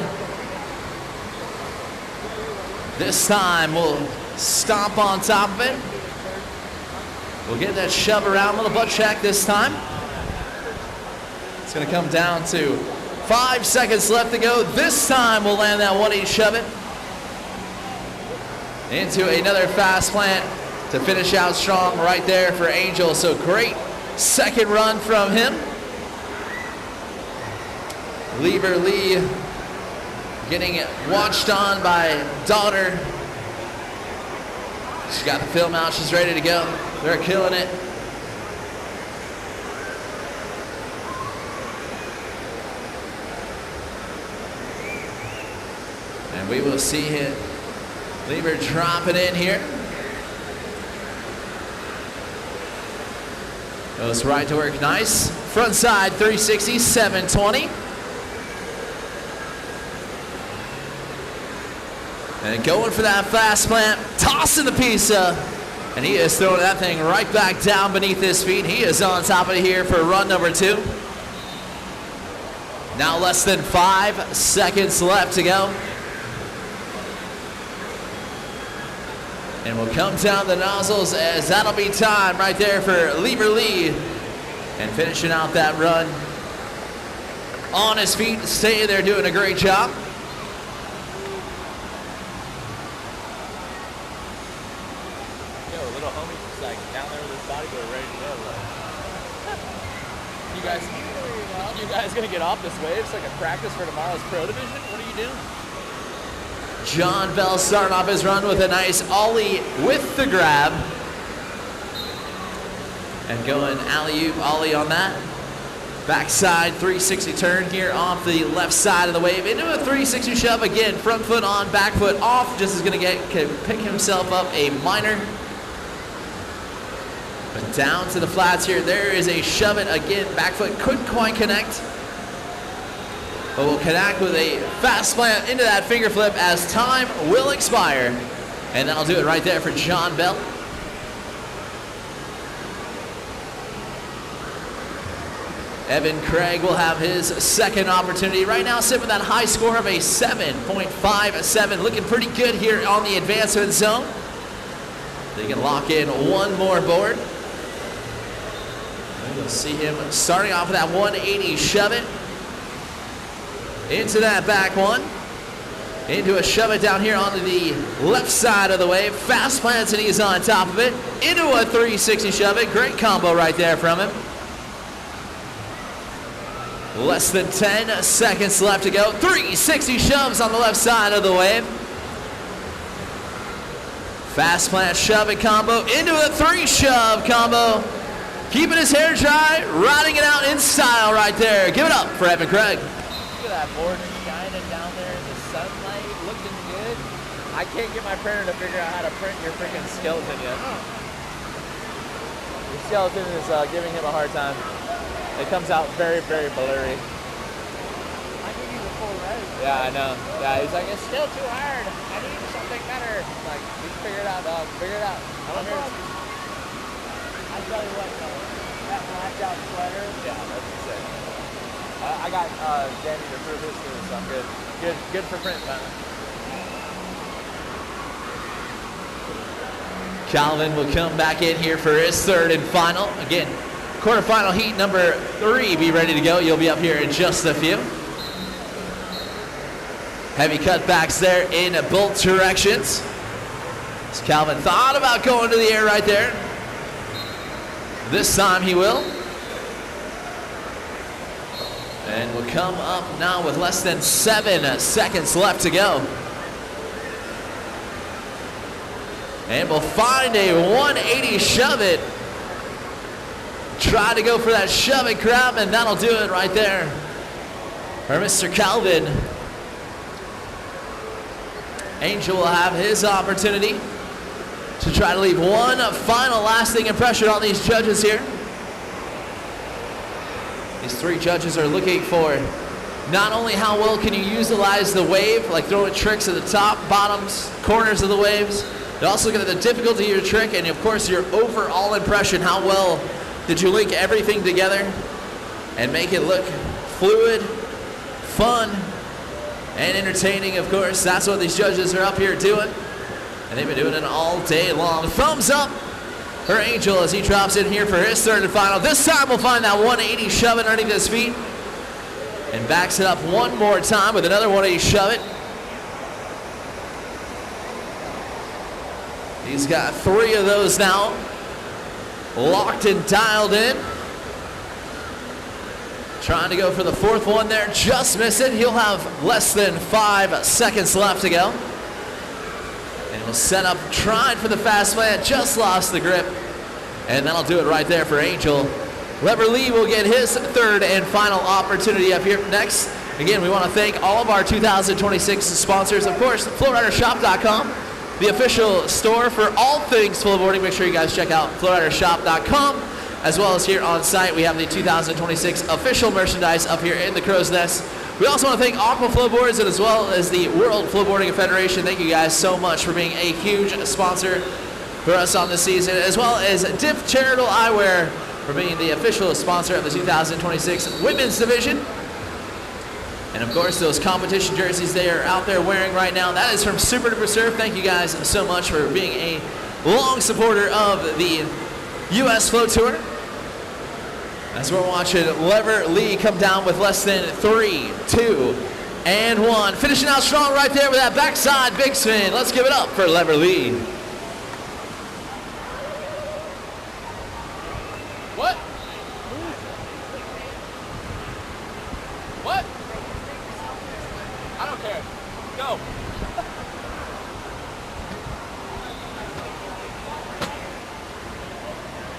This time we'll stomp on top of it. We'll get that shove around with a butt check this time. It's gonna come down to 5 seconds left to go. This time we'll land that 180 shove it into another fast plant to finish out strong right there for Angel. So great second run from him. Lever Lee getting watched on by daughter. She's got the film out, she's ready to go. They're killing it. And we will see him. Lever dropping in here. Goes right to work, nice. Front side 360, 720. And going for that fast plant, tossing the pizza. And he is throwing that thing right back down beneath his feet. He is on top of it here for run number 2. Now less than 5 seconds left to go. And we'll come down the nozzles as that'll be time right there for Lever Lee. And finishing out that run on his feet, staying there doing a great job. Yo, little homie just like down there with his bodyboard ready to go. You guys gonna get off this wave? It's like a practice for tomorrow's pro division? What are you doing? John Bell starting off his run with a nice ollie with the grab. And going alley-oop ollie on that. Backside 360 turn here off the left side of the wave into a 360 shove. Again, front foot on, back foot off. Just is going to pick himself up a minor. But down to the flats here. There is a shove it again. Back foot couldn't quite connect. But we'll connect with a fast plant into that finger flip as time will expire. And that'll do it right there for John Bell. Evan Craig will have his second opportunity. Right now sitting with that high score of a 7.57. Looking pretty good here on the advancement zone. They can lock in one more board. And we'll see him starting off with that 180 shove it. Into that back one. Into a shove it down here onto the left side of the wave. Fast plants and he's on top of it. Into a 360 shove it. Great combo right there from him. Less than 10 seconds left to go. 360 shoves on the left side of the wave. Fast plant shove it combo into a 3 shove combo. Keeping his hair dry, riding it out in style right there. Give it up for Evan Craig. Look at that board shining down there in the sunlight, looking good. I can't get my printer to figure out how to print your freaking skeleton yet. Your skeleton is giving him a hard time. It comes out very, very blurry. I give you the full res. Yeah, I know. Yeah, he's like, it's still too hard. I need something better. I'm like, you figure it out, dog. Figure it out. I'm here. I tell you what, though, that blacked out sweater. Yeah, that's insane. I got Danny to prove his too, so I'm good. Good for print, man. Calvin will come back in here for his third and final. Again, Quarterfinal heat number 3 be ready to go. You'll be up here in just a few. Heavy cutbacks there in both directions. As Calvin thought about going to the air right there. This time he will. And will come up now with less than 7 seconds left to go. And we'll find a 180 shove it. Try to go for that shove it grab, and that'll do it right there for Mr. Calvin. Angel will have his opportunity to try to leave one final lasting impression on these judges here. These 3 judges are looking for not only how well can you utilize the wave, like throwing tricks at the top, bottoms, corners of the waves. They're also looking at the difficulty of your trick and, of course, your overall impression. How well did you link everything together and make it look fluid, fun, and entertaining, of course. That's what these judges are up here doing. And they've been doing it all day long. Thumbs up for Angel as he drops in here for his 3rd and final. This time we'll find that 180 shove it underneath his feet. And backs it up one more time with another 180 shove it. He's got 3 of those now. Locked and dialed in. Trying to go for the 4th one there. Just miss it. He'll have less than 5 seconds left to go. And he'll set up, trying for the fast plant. Just lost the grip. And that'll do it right there for Angel. Lever Lee will get his 3rd and final opportunity up here next. Again, we want to thank all of our 2026 sponsors. Of course, FlowRiderShop.com. The official store for all things flowboarding. Make sure you guys check out FlowRiderShop.com. As well as here on site, we have the 2026 official merchandise up here in the Crow's Nest. We also want to thank Aqua Flowboards and as well as the World Flowboarding Federation. Thank you guys so much for being a huge sponsor for us on this season, as well as Diff Charitable Eyewear for being the official sponsor of the 2026 Women's Division. And of course, those competition jerseys they are out there wearing right now, that is from Super Duper Surf. Thank you guys so much for being a long supporter of the U.S. Flow Tour. As we're watching Lever Lee come down with less than 3, 2, and 1. Finishing out strong right there with that backside big spin. Let's give it up for Lever Lee. What? What? I don't care. Go.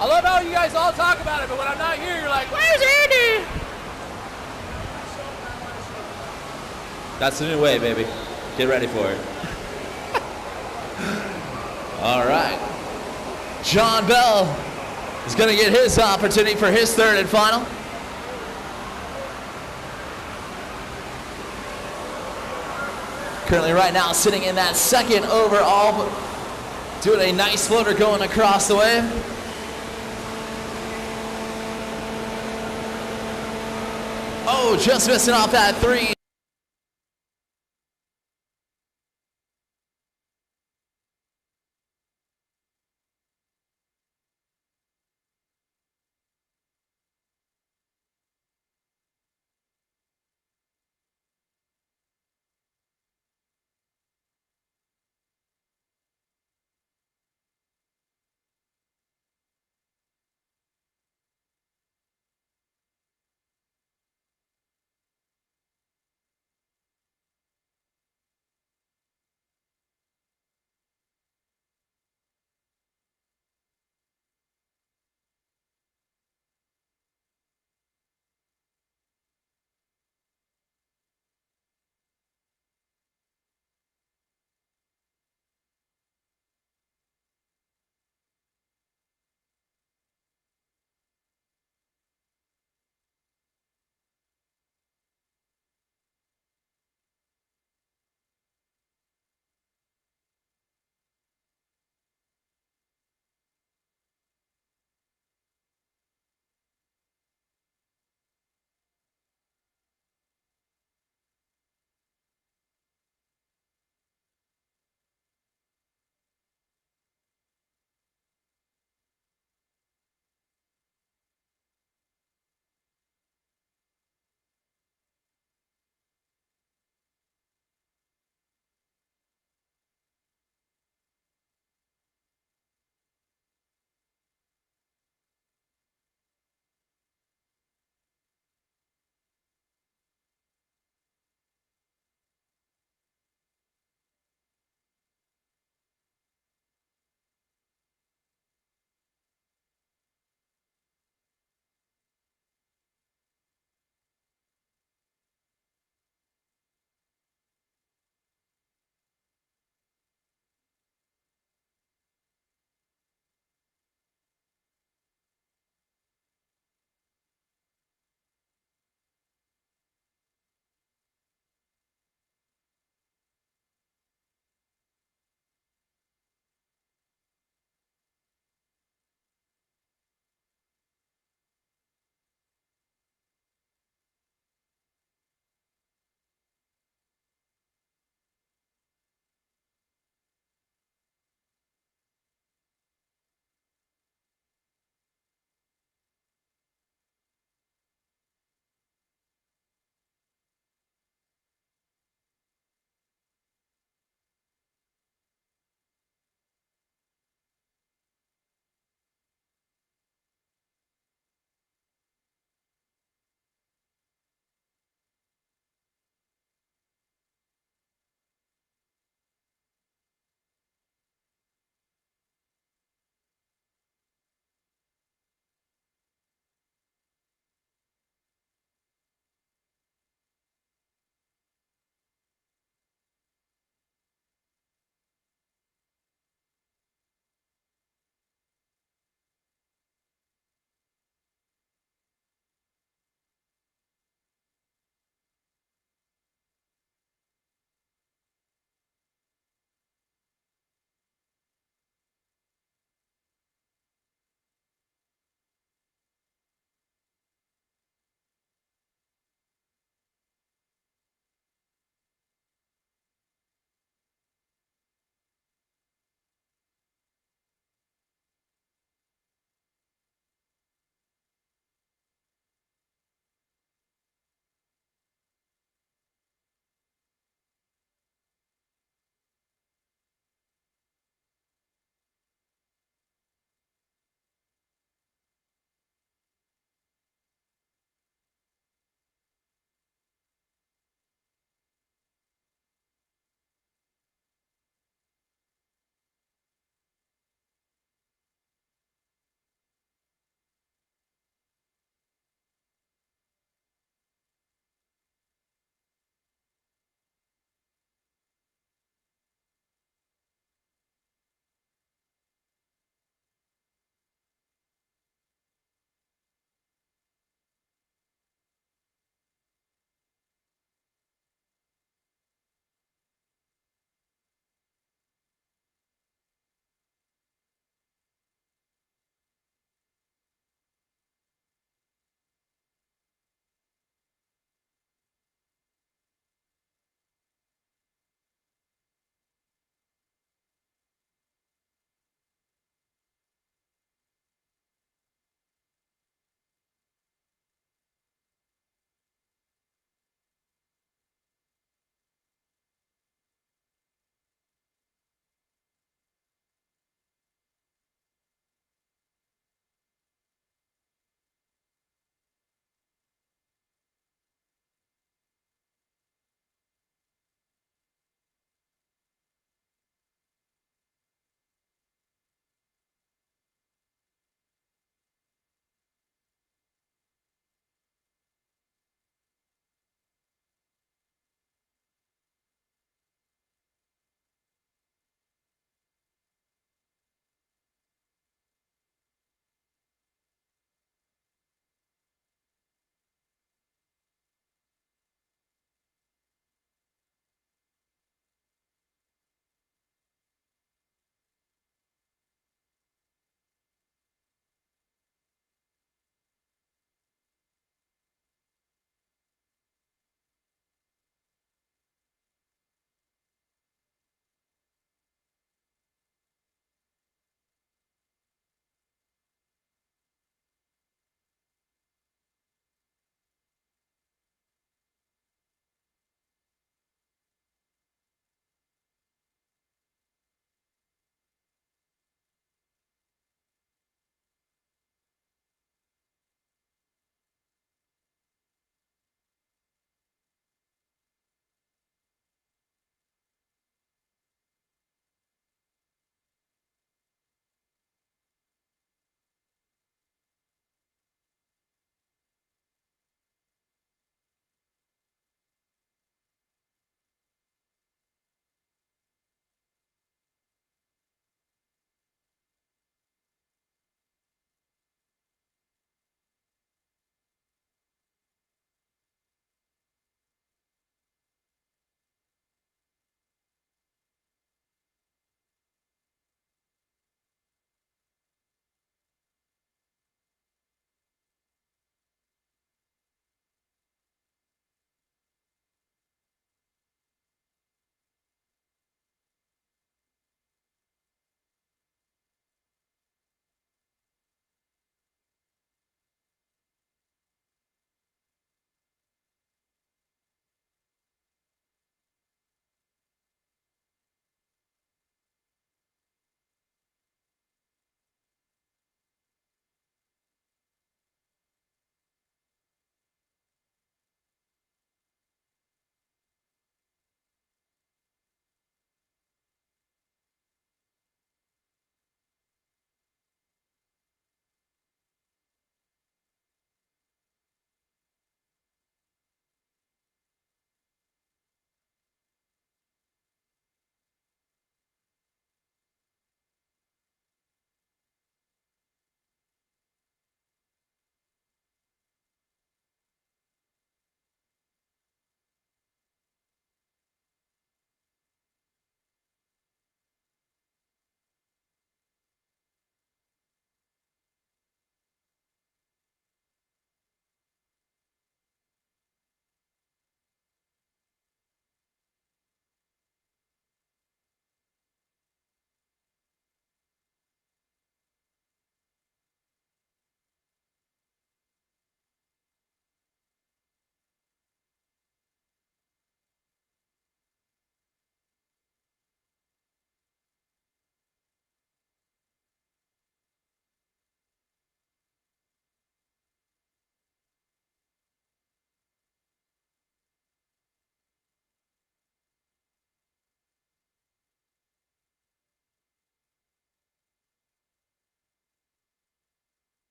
I love how you guys all talk about it, but when I'm not here, you're like, where's Andy? That's the new way, baby. Get ready for it. All right. John Bell is going to get his opportunity for his 3rd and final. Currently right now sitting in that 2nd overall, doing a nice floater going across the wave. Oh, just missing off that 3.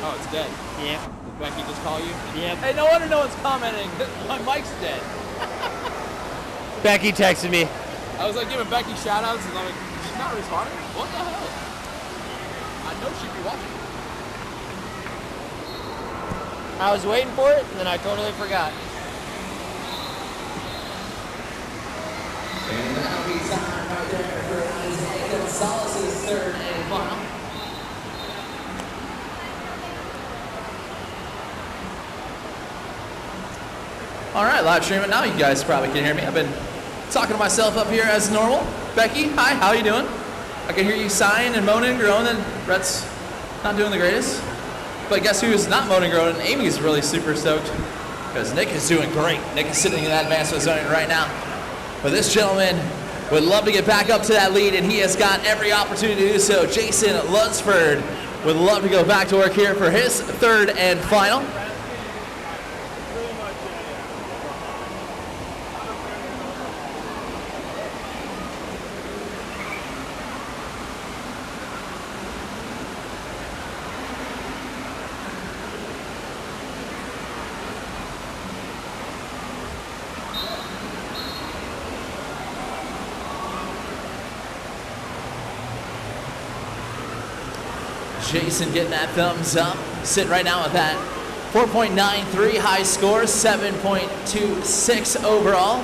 Oh, it's dead. Yep. Did Becky just call you? Yep. Hey, no wonder no one's commenting. My mic's dead. Becky texted me. I was like giving Becky shout outs and I'm like, she's not responding? What the hell? I know she'd be watching. I was waiting for it, and then I totally forgot. And that'll be time right there for Isaiah Gonzalez's third and final. All right, live streaming now. You guys probably can hear me. I've been talking to myself up here as normal. Becky, hi, how you doing? I can hear you sighing and moaning and groaning, and Rhett's not doing the greatest. But guess who's not moaning and groaning? Amy's really super stoked because Nick is doing great. Nick is sitting in that advancement zone right now. But this gentleman would love to get back up to that lead, and he has got every opportunity to do so. Jason Lunsford would love to go back to work here for his third and final. Jason getting that thumbs up. Sitting right now with that 4.93 high score, 7.26 overall.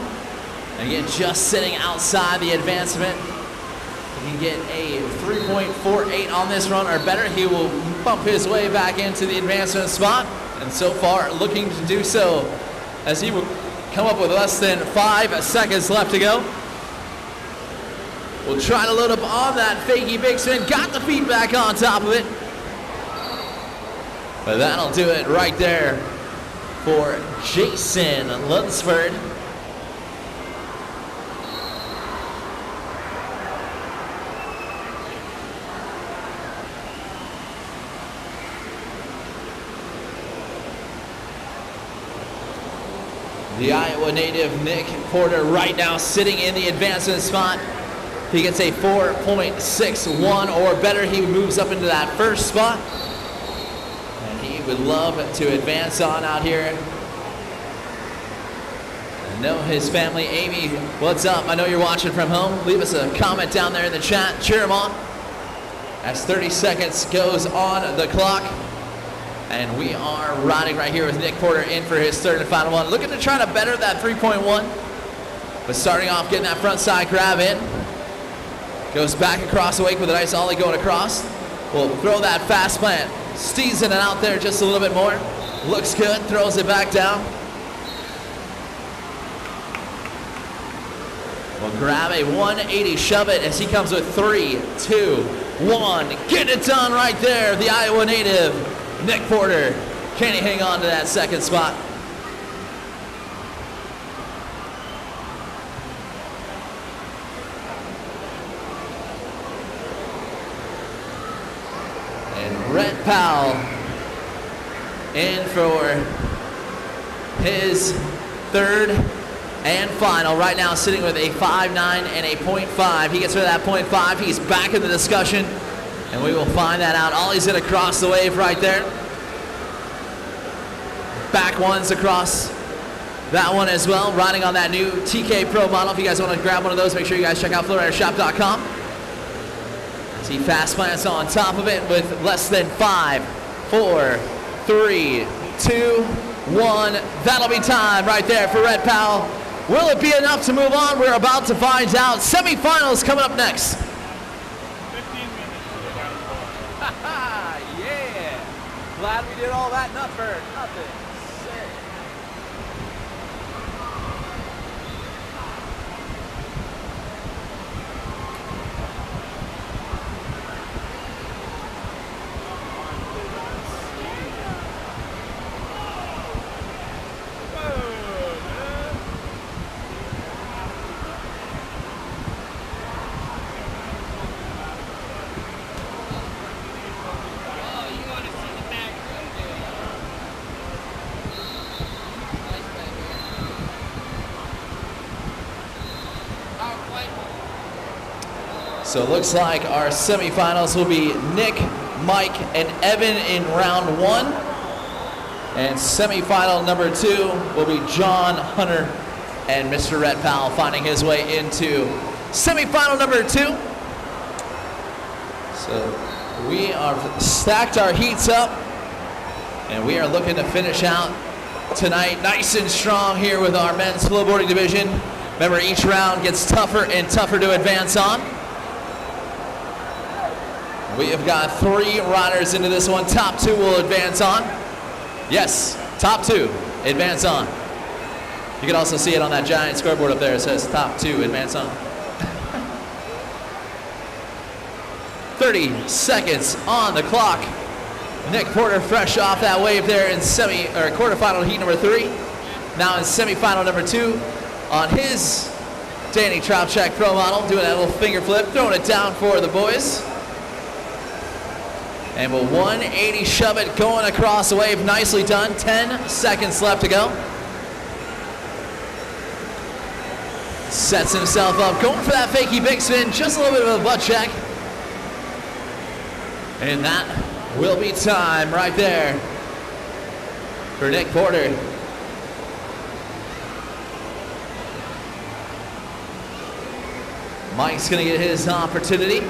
And again, just sitting outside the advancement. If he can get a 3.48 on this run or better, he will bump his way back into the advancement spot. And so far, looking to do so as he will come up with less than 5 seconds left to go. We'll try to load up on that fakie big spin. Got the feet back on top of it. But that'll do it right there for Jason Lunsford. The Iowa native Nick Porter right now sitting in the advancement spot. If he gets a 4.61 or better, he moves up into that first spot. And he would love to advance on out here. I know his family. Amy, what's up? I know you're watching from home. Leave us a comment down there in the chat. Cheer him on. As 30 seconds goes on the clock. And we are riding right here with Nick Porter in for his third and final one. Looking to try to better that 3.1. But starting off getting that front side grab in. Goes back across the wake with a nice ollie going across. We'll throw that fast plant. Steezing it out there just a little bit more. Looks good, throws it back down. We'll grab a 180, shove it as he comes with 3, 2, 1. Get it done right there. The Iowa native, Nick Porter. Can he hang on to that second spot? Rhett Powell in for his third and final. Right now sitting with a 5.9 and a 0.5. He gets rid of that 0.5. He's back in the discussion, and we will find that out. Ollie's in across the wave right there. Back ones across that one as well. Riding on that new TK Pro model. If you guys want to grab one of those, make sure you guys check out FlowRiderShop.com. He fast plants on top of it with less than 5, 4, 3, 2, 1. That'll be time right there for Rhett Powell. Will it be enough to move on? We're about to find out. Semifinals coming up next. 15 minutes. Yeah. Glad we did all that. Not for nothing. So it looks like our semifinals will be Nick Mike, and Evan in round 1. And semifinal number 2 will be John, Hunter, and Mr. Red Powell finding his way into semifinal number 2. So we are stacked our heats up, and we are looking to finish out tonight nice and strong here with our men's flowboarding division. Remember, each round gets tougher and tougher to advance on. We have got 3 riders into this one. Top 2 will advance on. Yes, top 2 advance on. You can also see it on that giant scoreboard up there. It says top 2 advance on. 30 seconds on the clock. Nick Porter fresh off that wave there in quarterfinal heat number 3. Now in semifinal number 2 on his Danny Tropchak Pro model, doing that little finger flip, throwing it down for the boys. And we'll 180 shove it going across the wave. Nicely done. 10 seconds left to go. Sets himself up, going for that fakey big spin, just a little bit of a butt check. And that will be time right there for Nick Porter. Mike's gonna get his opportunity.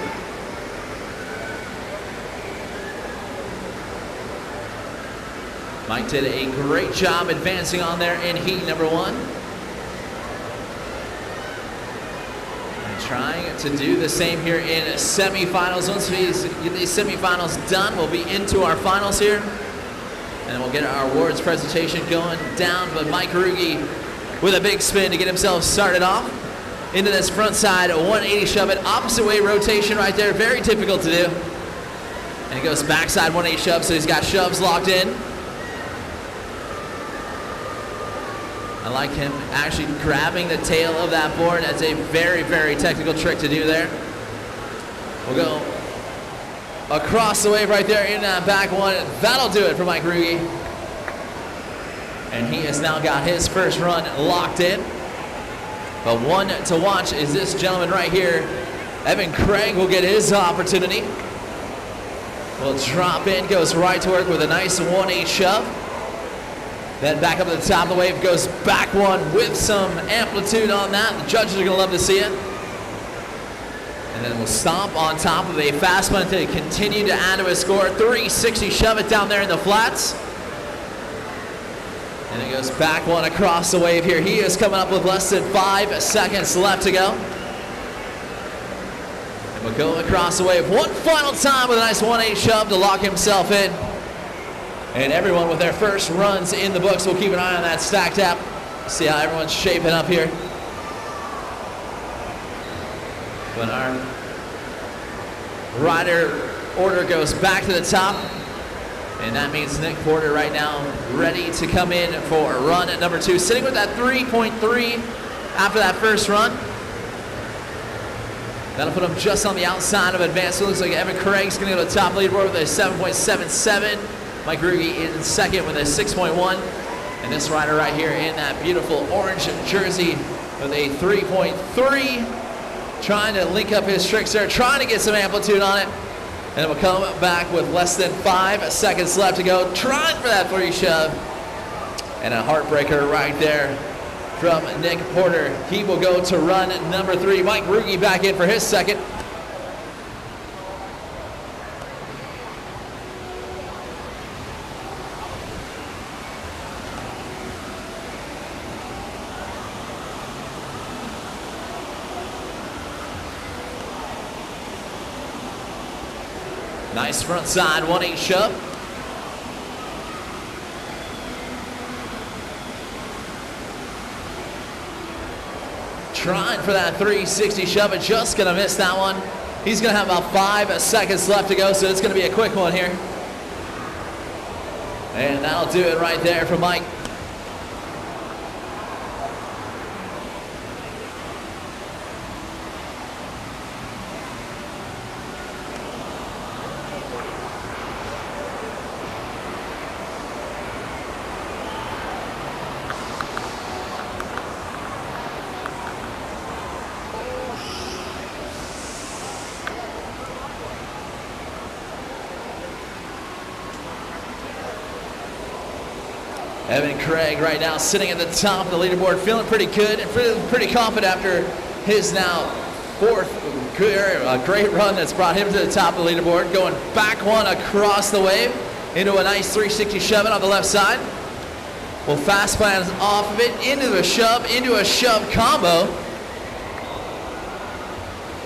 Mike did a great job advancing on there in heat number 1. And trying to do the same here in semifinals. Once we get these semifinals done, we'll be into our finals here. And we'll get our awards presentation going down. But Mike Ruge with a big spin to get himself started off. Into this front side, a 180 shove it, opposite way rotation right there, very difficult to do. And he goes backside 180 shove, so he's got shoves locked in. I like him actually grabbing the tail of that board. That's a very, very technical trick to do there. We'll go across the wave right there in that back one. That'll do it for Mike Ruge. And he has now got his first run locked in. But one to watch is this gentleman right here. Evan Craig will get his opportunity. Will drop in, goes right to work with a nice 180 shove. Then back up at the top of the wave, goes back one with some amplitude on that. The judges are gonna love to see it. And then we'll stomp on top of a fast one to continue to add to his score. 360 shove it down there in the flats. And it goes back one across the wave here. He is coming up with less than 5 seconds left to go. And we'll go across the wave one final time with a nice 180 shove to lock himself in. And everyone with their first runs in the books will keep an eye on that stacked app. See how everyone's shaping up here. When our rider order goes back to the top. And that means Nick Porter right now ready to come in for run at number 2. Sitting with that 3.3 after that first run. That'll put him just on the outside of advance. It looks like Evan Craig's going to go to the top leaderboard with a 7.77. Mike Ruge in second with a 6.1. And this rider right here in that beautiful orange jersey with a 3.3. Trying to link up his tricks there, trying to get some amplitude on it. And we'll come back with less than 5 seconds left to go. Trying for that 3 shove. And a heartbreaker right there from Nick Porter. He will go to run number 3. Mike Ruge back in for his second. Nice front side 180 shove. Trying for that 360 shove, but just gonna miss that one. He's gonna have about 5 seconds left to go, so it's gonna be a quick one here. And that'll do it right there for Mike. Evan Craig right now sitting at the top of the leaderboard, feeling pretty good and feeling pretty confident after his now fourth great run that's brought him to the top of the leaderboard. Going back one across the wave into a nice 360 shove on the left side. Well, fast plans off of it into a shove combo.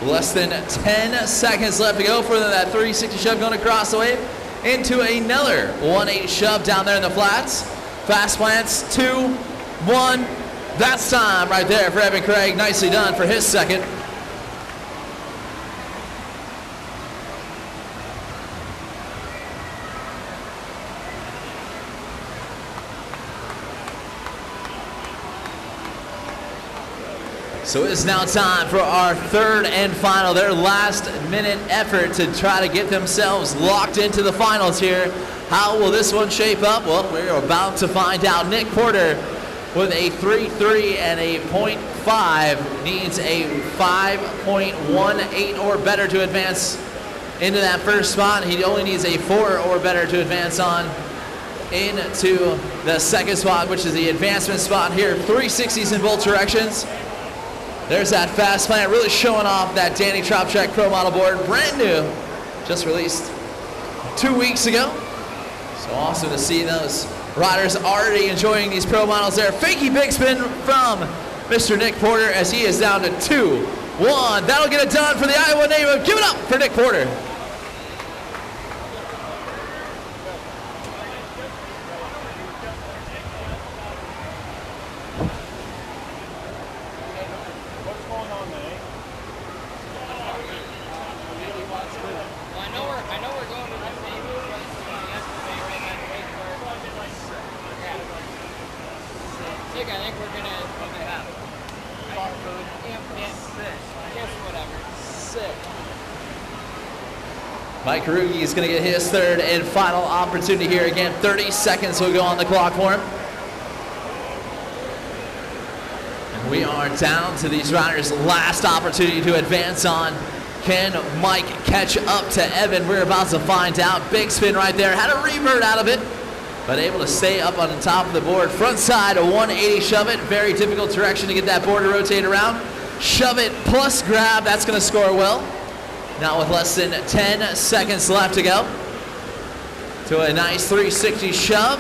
Less than 10 seconds left to go for that 360 shove going across the wave into another 180 shove down there in the flats. Fast plants, 2, 1. That's time right there for Evan Craig. Nicely done for his second. So it is now time for our third and final, their last minute effort to try to get themselves locked into the finals here. How will this one shape up? Well, we're about to find out. Nick Porter with a 3.3 and a 0.5 needs a 5.18 or better to advance into that first spot. He only needs a 4 or better to advance on into the second spot, which is the advancement spot here. 360s in both directions. There's that fast plant really showing off that Danny Tropchak Pro Model board, brand new, just released 2 weeks ago. So awesome to see those riders already enjoying these Pro Models there. Fakey big spin from Mr. Nick Porter as he is down to 2-1. That'll get it done for the Iowa native. Give it up for Nick Porter. Mike Ruge is going to get his third and final opportunity here. Again, 30 seconds will go on the clock for him. And we are down to these riders' last opportunity to advance on. Can Mike catch up to Evan? We're about to find out. Big spin right there. Had a revert out of it, but able to stay up on the top of the board. Front side, a 180 shove it. Very difficult direction to get that board to rotate around. Shove it plus grab. That's going to score well. Now with less than 10 seconds left to go. To a nice 360 shove.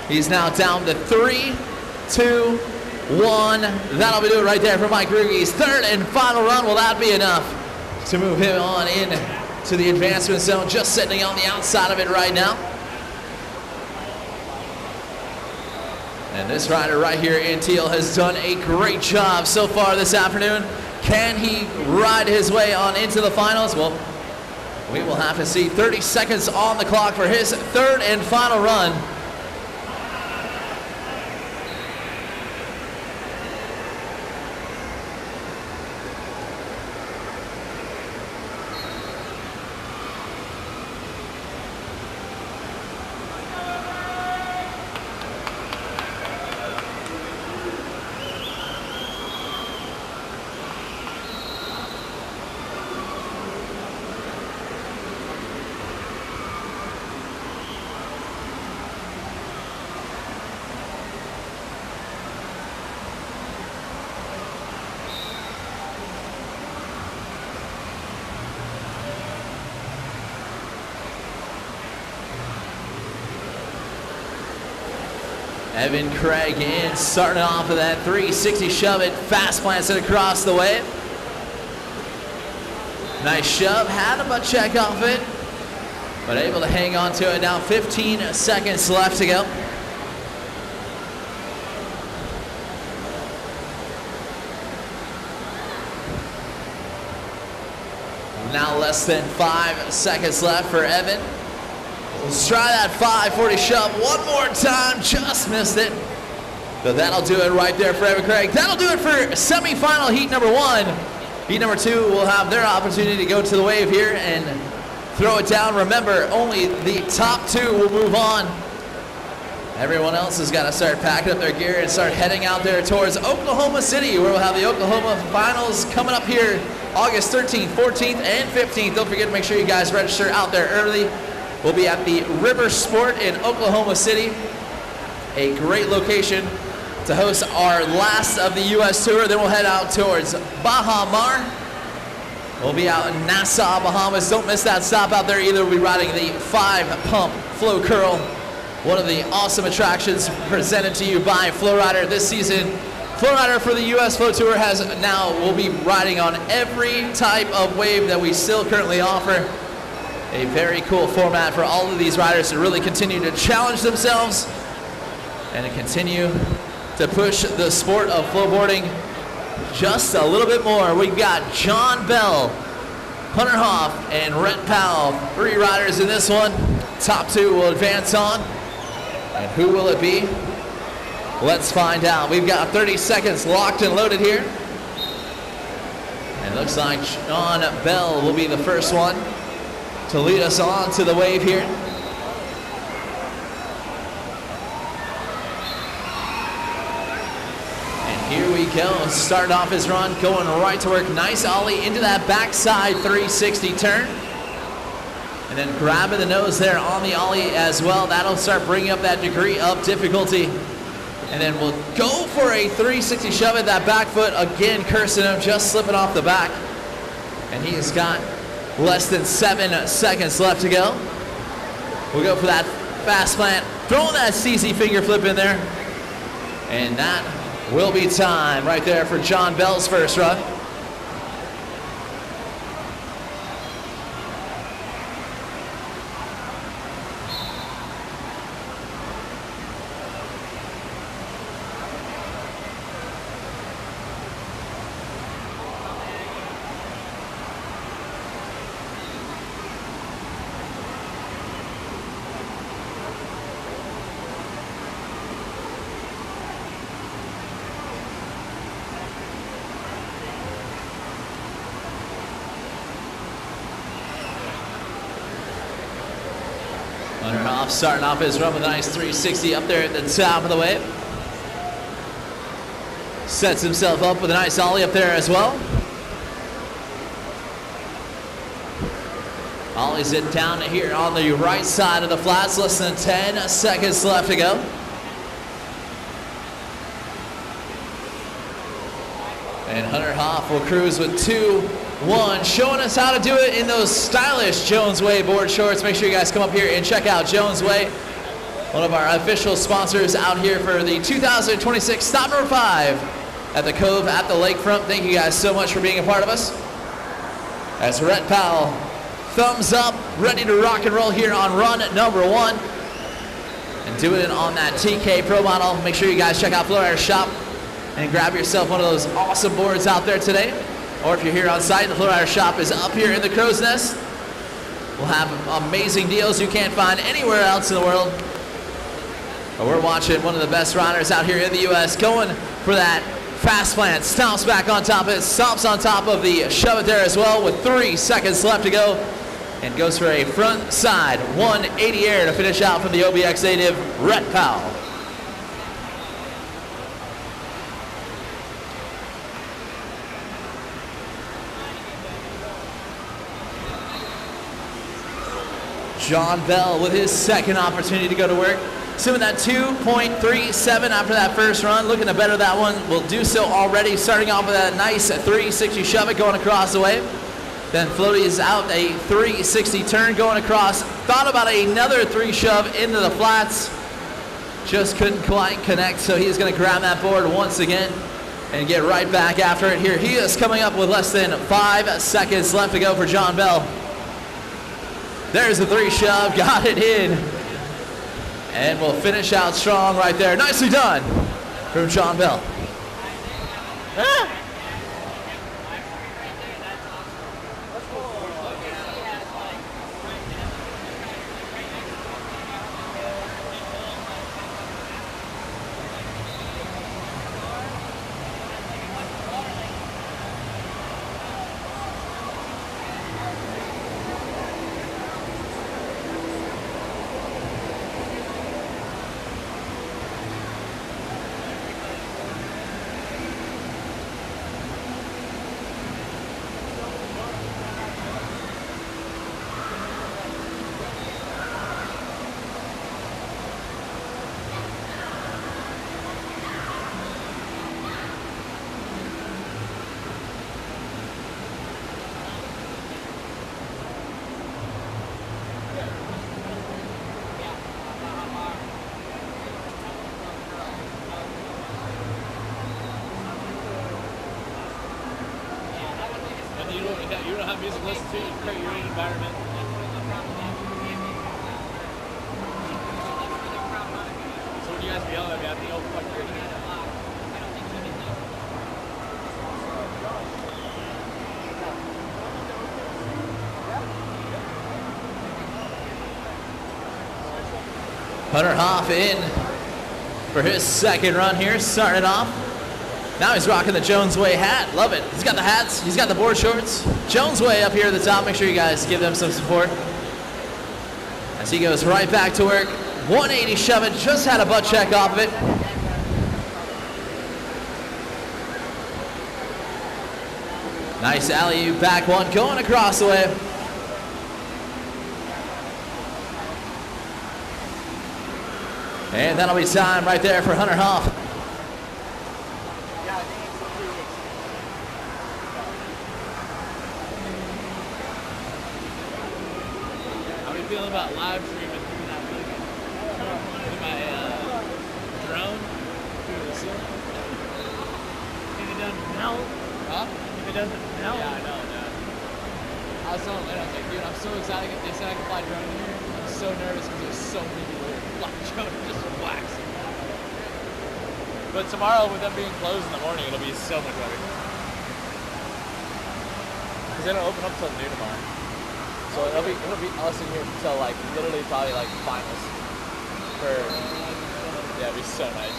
He's now down to 3, 2, 1. That'll be it right there for Mike Ruge's third and final run. Will that be enough to move him on in to the advancement zone? Just sitting on the outside of it right now. And this rider right here in teal has done a great job so far this afternoon. Can he ride his way on into the finals? Well, we will have to see. 30 seconds on the clock for his third and final run. Evan Craig in, starting off with that 360 shove it, fast plants it across the way. Nice shove, had a butt check off it, but able to hang on to it. Now 15 seconds left to go. Now less than 5 seconds left for Evan. Let's try that 540 shove one more time. Just missed it. But that'll do it right there for Evan Craig. That'll do it for semifinal heat number 1. Heat number 2 will have their opportunity to go to the wave here and throw it down. Remember, only the top 2 will move on. Everyone else has got to start packing up their gear and start heading out there towards Oklahoma City, where we'll have the Oklahoma finals coming up here August 13th, 14th, and 15th. Don't forget to make sure you guys register out there early. We'll be at the River Sport in Oklahoma City. a great location to host our last of the U.S. tour. Then we'll head out towards Baha Mar. We'll be out in Nassau, Bahamas. Don't miss that stop out there either. We'll be riding the 5-pump Flow Curl, one of the awesome attractions presented to you by FlowRider this season. FlowRider for the U.S. Flow Tour will be riding on every type of wave that we still currently offer. A very cool format for all of these riders to really continue to challenge themselves and to continue to push the sport of flowboarding just a little bit more. We've got John Bell, Hunter Hoff, and Rhett Powell, 3 riders in this one. Top 2 will advance on. And who will it be? Let's find out. We've got 30 seconds locked and loaded here. And it looks like John Bell will be the first one to lead us on to the wave here. And here we go. Starting off his run, going right to work. Nice ollie into that backside 360 turn. And then grabbing the nose there on the ollie as well. That'll start bringing up that degree of difficulty. And then we'll go for a 360 shove at that back foot. Again, cursing him, just slipping off the back. And he's got less than 7 seconds left to go. We'll go for that fast plant, throwing that CZ finger flip in there. And that will be time right there for John Bell's first run. Starting off his run with a nice 360 up there at the top of the wave. Sets himself up with a nice ollie up there as well. Ollie's it down here on the right side of the flats. Less than 10 seconds left to go. And Hunter Hoff will cruise with 2-1, showing us how to do it in those stylish Jones Way board shorts. Make sure you guys come up here and check out Jones Way, one of our official sponsors out here for the 2026 stop number 5 at the Cove at the lakefront. Thank you guys so much for being a part of us. As Rhett Powell, thumbs up, ready to rock and roll here on run number 1. And doing it on that TK Pro model. Make sure you guys check out FlowRider Shop and grab yourself one of those awesome boards out there today. Or if you're here on site, the FlowRider Shop is up here in the Crow's Nest. We'll have amazing deals you can't find anywhere else in the world. But we're watching one of the best riders out here in the U.S. going for that fast plant. Stomps back on top of it, stomps on top of the shove it there as well with 3 seconds left to go. And goes for a front side 180 air to finish out from the OBX native, Rhett Powell. John Bell with his second opportunity to go to work. Swimming that 2.37 after that first run. Looking to better that one. Will do so already. Starting off with that nice 360 shove it going across the wave. Then floaties out a 360 turn going across. Thought about another 3 shove into the flats. Just couldn't quite connect. So he's going to grab that board once again and get right back after it. Here he is coming up with less than 5 seconds left to go for John Bell. There's the 3 shove, got it in. And we'll finish out strong right there. Nicely done from John Bell. You don't have music to listen to. You create your own environment. So when you guys be yelling at me, I think, oh, fuck you. Hunter Hoff in for his second run here, starting off. Now he's rocking the Jones Way hat. Love it. He's got the hats. He's got the board shorts. Jones Way up here at the top. Make sure you guys give them some support. As he goes right back to work. 180 shove it. Just had a butt check off of it. Nice alley-oop back one going across the way. And that'll be time right there for Hunter Hoff. How are you feeling about live streaming through that thing? With my drone through the ceiling? If it doesn't melt. Huh? If it doesn't melt. Yeah, I know, dude. I was telling Lynn, I was like, dude, I'm so excited they said I can fly drone in here. I'm so nervous because there's so many people here. Fly drone just waxing. But tomorrow, with them being closed in the morning, it'll be so much better. Because they don't open up till noon tomorrow. So it'll be us in here until like literally probably like finals. Yeah, it'll be so nice.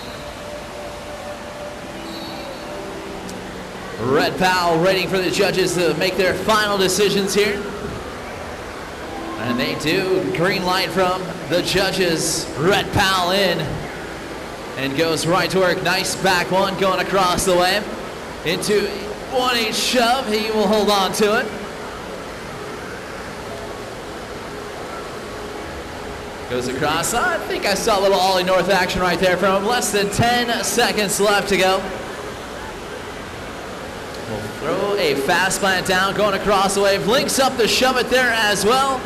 Red Pal waiting for the judges to make their final decisions here. And they do. Green light from the judges. Red Pal in. And goes right to work. Nice back one going across the way. Into 1-8 shove. He will hold on to it. Goes across. I think I saw a little Ollie North action right there from him. Less than 10 seconds left to go. We'll throw a fast plant down, going across the wave. Links up the shove it there as well.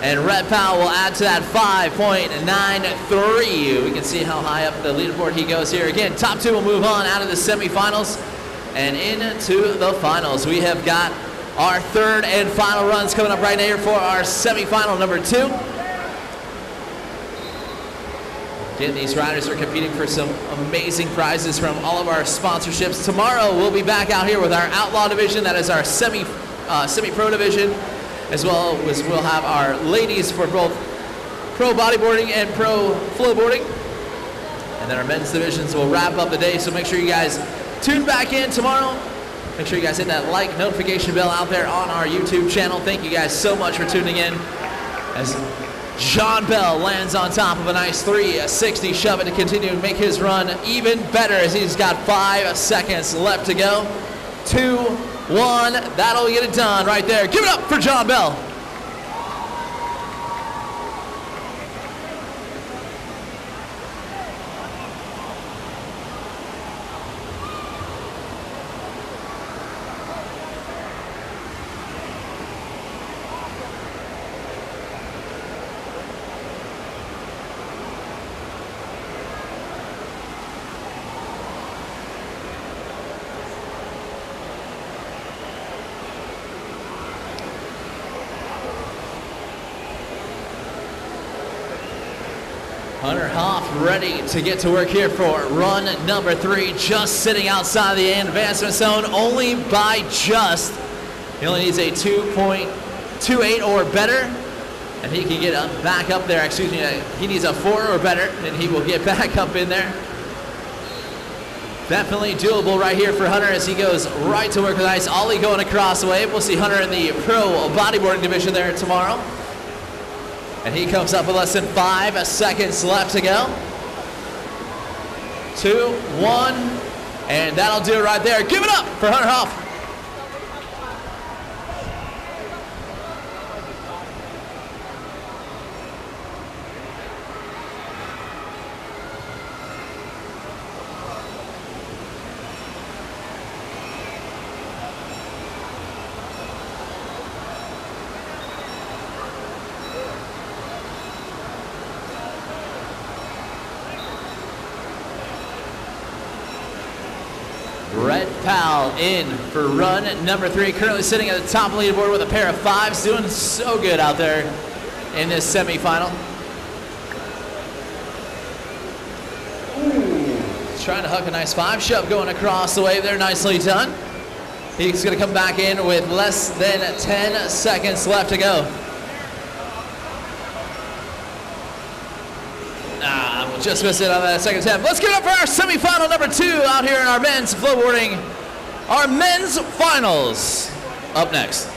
And Red Pal will add to that 5.93. We can see how high up the leaderboard he goes here. Again, top two will move on out of the semifinals and into the finals. We have got our third and final runs coming up right here for our semifinal number 2. Again, these riders are competing for some amazing prizes from all of our sponsorships. Tomorrow, we'll be back out here with our Outlaw division. That is our semi-pro division. As well as we'll have our ladies for both pro bodyboarding and pro flowboarding. And then our men's divisions will wrap up the day. So make sure you guys tune back in tomorrow. Make sure you guys hit that like notification bell out there on our YouTube channel. Thank you guys so much for tuning in. As John Bell lands on top of a nice 360 shove it to continue to make his run even better as he's got 5 seconds left to go. 2, 1, that'll get it done right there. Give it up for John Bell. Hunter Hoff ready to get to work here for run number 3, just sitting outside the advancement zone only by just. He only needs a 2.28 or better, and he can get back up there. Excuse me, he needs a 4 or better, and he will get back up in there. Definitely doable right here for Hunter as he goes right to work with nice ollie going across the way. We'll see Hunter in the pro bodyboarding division there tomorrow. And he comes up with less than 5 seconds left to go. 2, 1, and that'll do it right there. Give it up for Hunter Hoff. Red Pal in for run number 3. Currently sitting at the top of the leaderboard with a pair of 5s. Doing so good out there in this semifinal. Trying to hook a nice 5 shove going across the wave there. Nicely done. He's going to come back in with less than 10 seconds left to go. We'll just miss it on that second attempt. Let's give it up for our semifinal number 2 out here in our men's flowboarding. Our men's finals up next.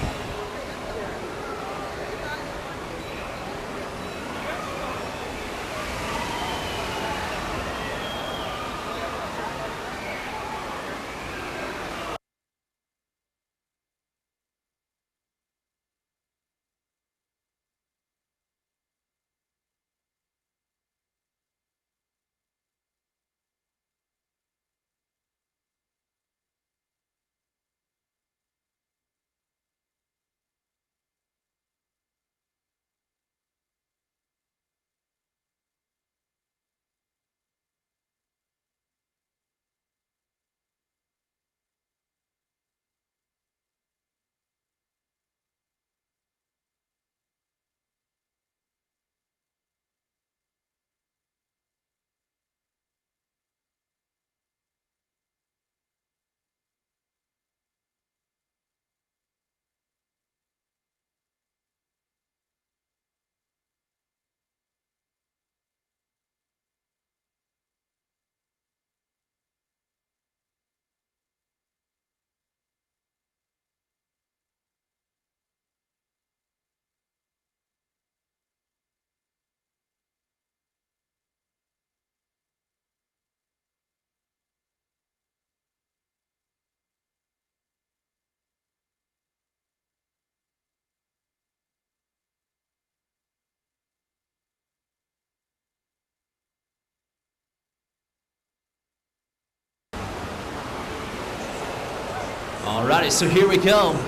Alrighty, so here we go.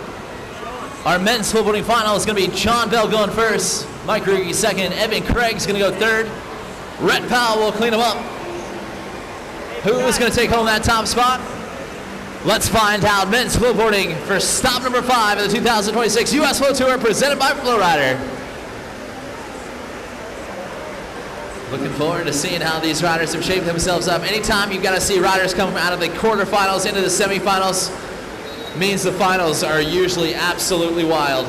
Our men's flowboarding final is going to be John Bell going first, Mike Ruge second, Evan Craig's going to go third. Rhett Powell will clean him up. Who is going to take home that top spot? Let's find out. Men's flowboarding for stop number 5 of the 2026 U.S. Flow Tour presented by FlowRider. Looking forward to seeing how these riders have shaped themselves up. Anytime you've got to see riders come out of the quarterfinals into the semifinals, means the finals are usually absolutely wild.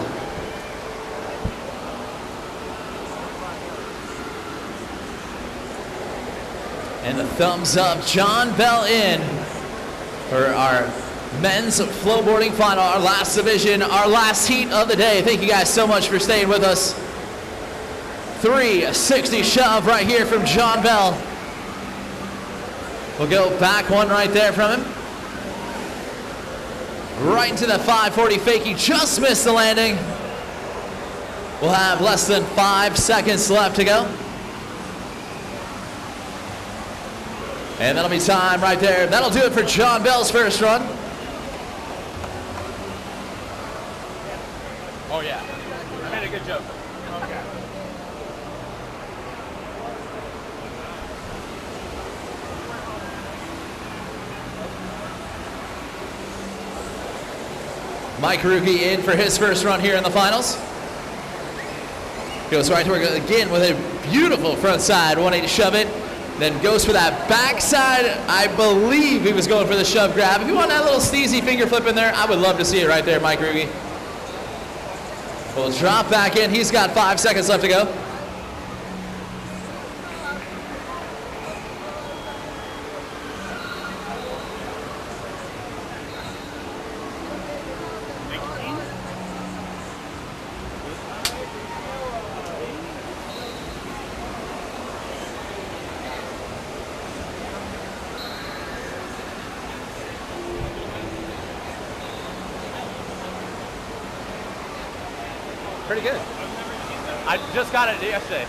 And the thumbs up, John Bell in for our men's flowboarding final, our last division, our last heat of the day. Thank you guys so much for staying with us. 360 shove right here from John Bell. We'll go back one right there from him. Right into the 540 fake. He just missed the landing. We'll have less than 5 seconds left to go. And that'll be time right there. That'll do it for John Bell's first run. Oh yeah, I made a good joke. Okay. Mike Ruge in for his first run here in the finals. Goes right to work again with a beautiful front side 180 shove it. Then goes for that backside. I believe he was going for the shove grab. If you want that little steezy finger flip in there, I would love to see it right there, Mike Ruge. We'll drop back in. He's got 5 seconds left to go. Pretty good. I just got it yesterday.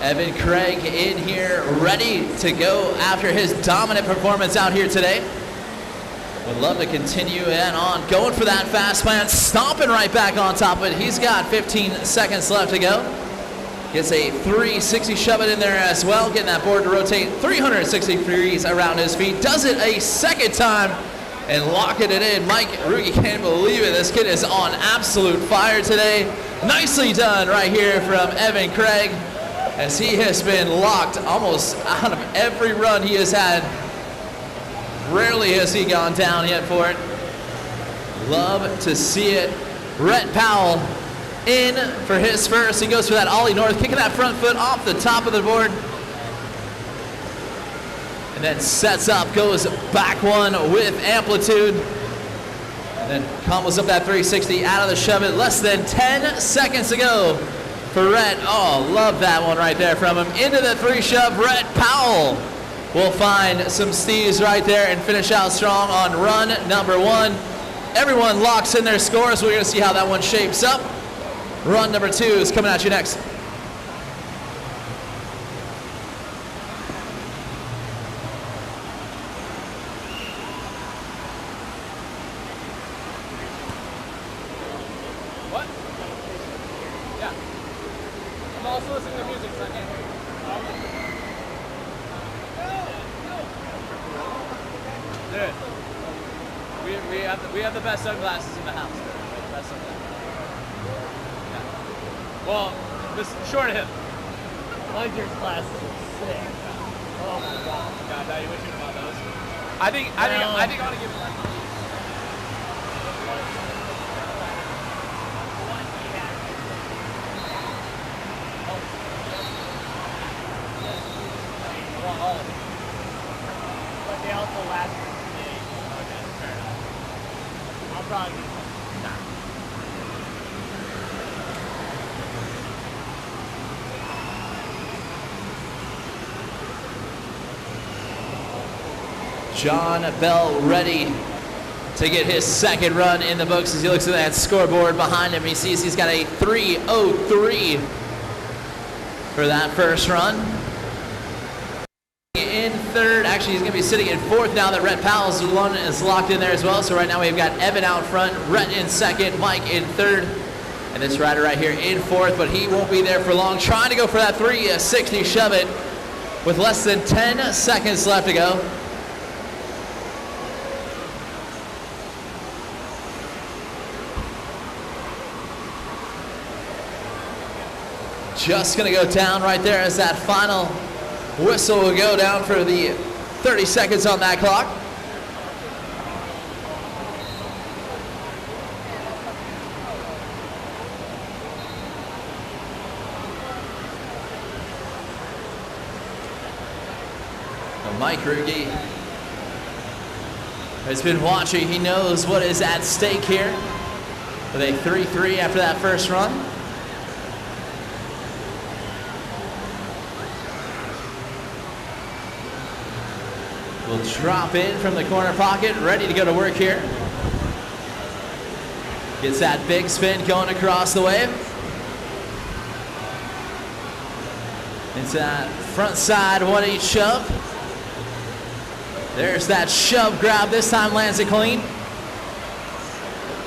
Evan Craig in here, ready to go after his dominant performance out here today. Would love to continue and on. Going for that fast plant, stomping right back on top of it. He's got 15 seconds left to go. Gets a 360 shove it in there as well, getting that board to rotate 360 degrees around his feet. Does it a second time and locking it in. Mike Ruge can't believe it. This kid is on absolute fire today. Nicely done right here from Evan Craig, as he has been locked almost out of every run he has had. Rarely has he gone down yet for it. Love to see it. Rhett Powell in for his first. He goes for that ollie north, kicking that front foot off the top of the board. And then sets up, goes back one with amplitude. And then combos up that 360 out of the shove it. Less than 10 seconds to go for Rhett. Oh, love that one right there from him. Into the three shove, Rhett Powell will find some stees right there and finish out strong on run number one. Everyone locks in their scores. We're gonna see how that one shapes up. Run number two is coming at you next. What? Yeah. I'm also listening to music, so I can't hear you. Dude, we have the best sunglasses in the house. The best sunglasses. Yeah. Well, this short of him. Lightyear's glasses are sick. Oh my god. God, now you wish you knew about those. I think I want to give it like. But they also last for 2 days. Okay, fair enough. I'll probably get John Bell ready to get his second run in the books. As he looks at that scoreboard behind him, he sees he's got a 3:03 for that first run. In third, actually he's going to be sitting in fourth now that Rhett Powell's one is locked in there as well. So right now we've got Evan out front, Rhett in second, Mike in third, and this rider right here in fourth, but he won't be there for long. Trying to go for that 360 shove it with less than 10 seconds left to go. Just going to go down right there as that final whistle will go down for the 30 seconds on that clock. Well, Mike Ruge has been watching. He knows what is at stake here with a 3-3 after that first run. Will drop in from the corner pocket, ready to go to work here. Gets that big spin going across the wave. Into that front side 1-8 shove. There's that shove grab, this time lands it clean.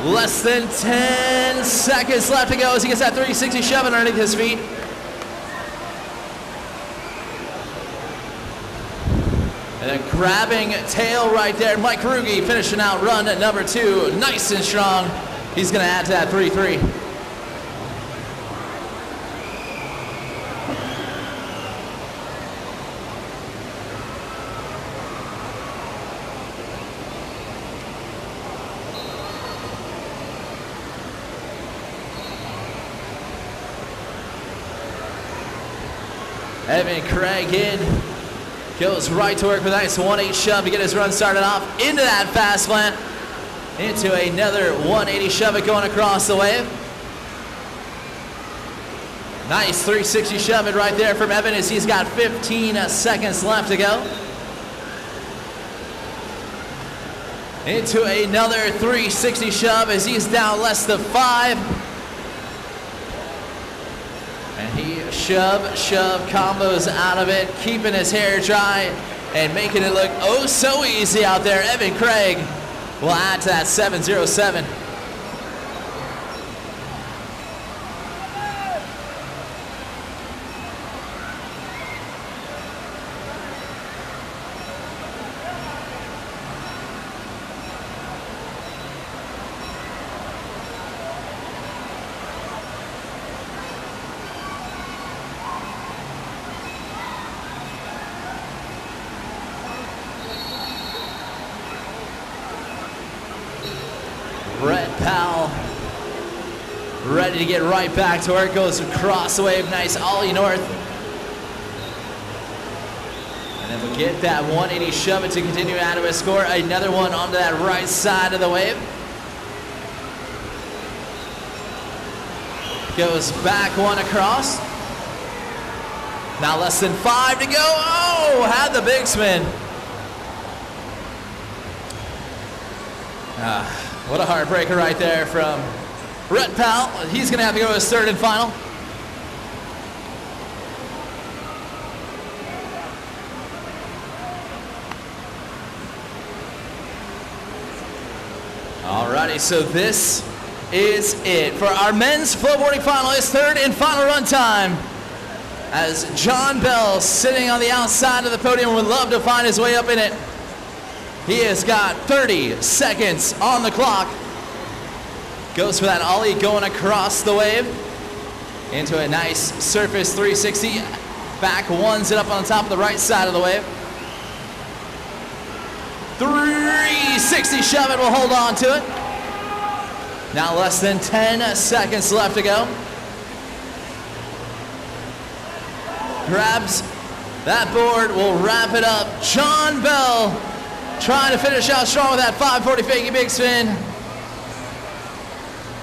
Less than 10 seconds left to go as he gets that 360 shove underneath his feet. And then grabbing tail right there. Mike Ruge finishing out run at number two. Nice and strong. He's going to add to that 3-3. Evan Craig in. Goes right to work with a nice 1-8 shove to get his run started off. Into that fast plant. Into another 180 shove it going across the wave. Nice 360 shove it right there from Evan as he's got 15 seconds left to go. Into another 360 shove as he's down less than 5. And he shove combos out of it, keeping his hair dry and making it look oh so easy out there. Evan Craig will add to that 7:07. Powell ready to get right back to work. Goes across the wave, nice ollie north. And then we'll get that 180 shove it to continue out of a score. Another one onto that right side of the wave. Goes back one across. Now less than 5 to go. Oh, had the big spin. What a heartbreaker right there from Rhett Powell. He's going to have to go to his third and final. Alrighty, so this is it for our men's flowboarding finalists. Third and final run time. As John Bell sitting on the outside of the podium would love to find his way up in it. He has got 30 seconds on the clock. Goes for that ollie going across the wave into a nice surface 360. Back ones it up on the top of the right side of the wave. 360 shove it, will hold on to it. Now less than 10 seconds left to go. Grabs that board, will wrap it up. John Bell trying to finish out strong with that 540 fakie big spin.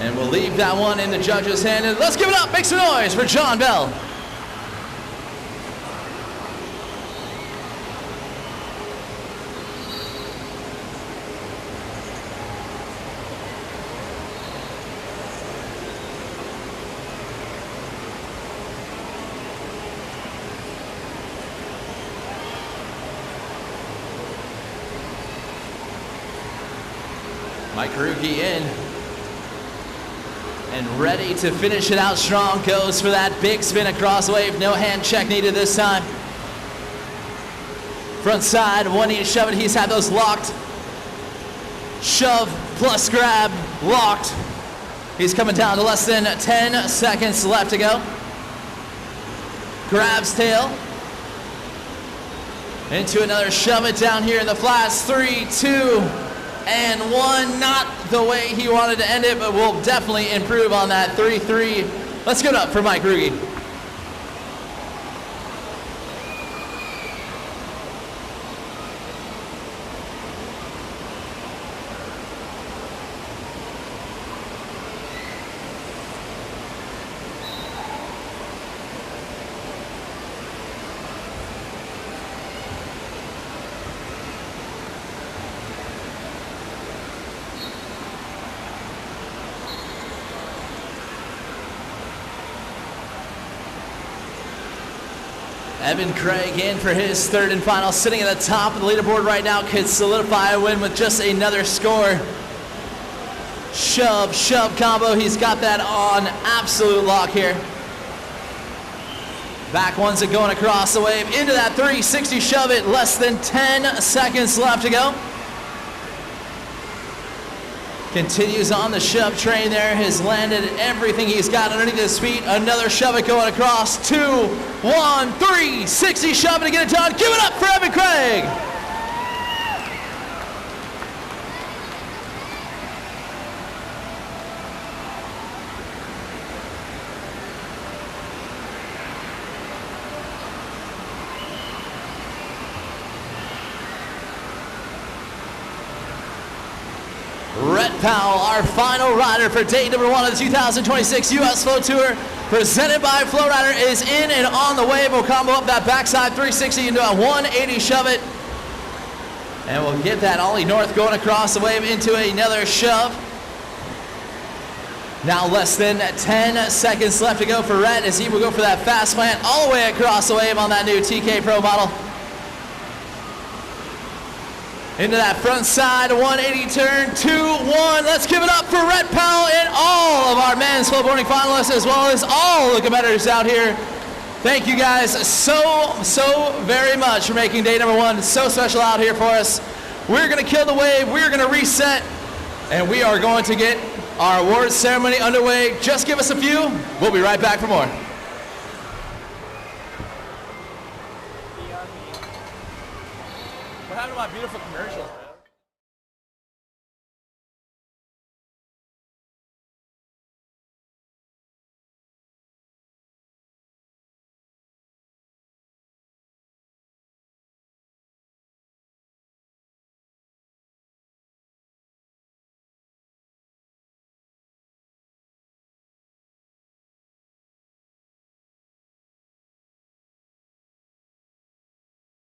And we'll leave that one in the judges' hand. And let's give it up, make some noise for John Bell. Mike Ruki in and ready to finish it out strong. Goes for that big spin across the wave. No hand check needed this time. Front side, 180 shove it. He's had those locked. Shove plus grab, locked. He's coming down to less than 10 seconds left to go. Grabs tail. Into another shove it down here in the flats. 3, 2, and 1. Not the way he wanted to end it, but we'll definitely improve on that. 3-3. Let's give it up for Mike Ruge. Evan Craig in for his third and final, sitting at the top of the leaderboard right now, could solidify a win with just another score. Shove, shove combo, he's got that on absolute lock here. Back one's it going across the wave, into that 360 shove it, less than 10 seconds left to go. Continues on the shove train there, has landed everything he's got underneath his feet. Another shove it going across, 2, 1, 360 shove it to get it done. Give it up for Evan Craig. Rhett Powell, our final rider for day number 1 of the 2026 U.S. Flow Tour, presented by FlowRider, is in and on the wave. We'll combo up that backside 360 into a 180 shove it. And we'll get that ollie north going across the wave into another shove. Now less than 10 seconds left to go for Rhett as he will go for that fast plant all the way across the wave on that new TK Pro model. Into that front side, 180 turn, 2, 1. Let's give it up for Rhett Powell and all of our men's flowboarding finalists, as well as all the competitors out here. Thank you guys so very much for making day number 1 so special out here for us. We're gonna kill the wave, we're gonna reset, and we are going to get our awards ceremony underway. Just give us a few, we'll be right back for more. What happened to my beautiful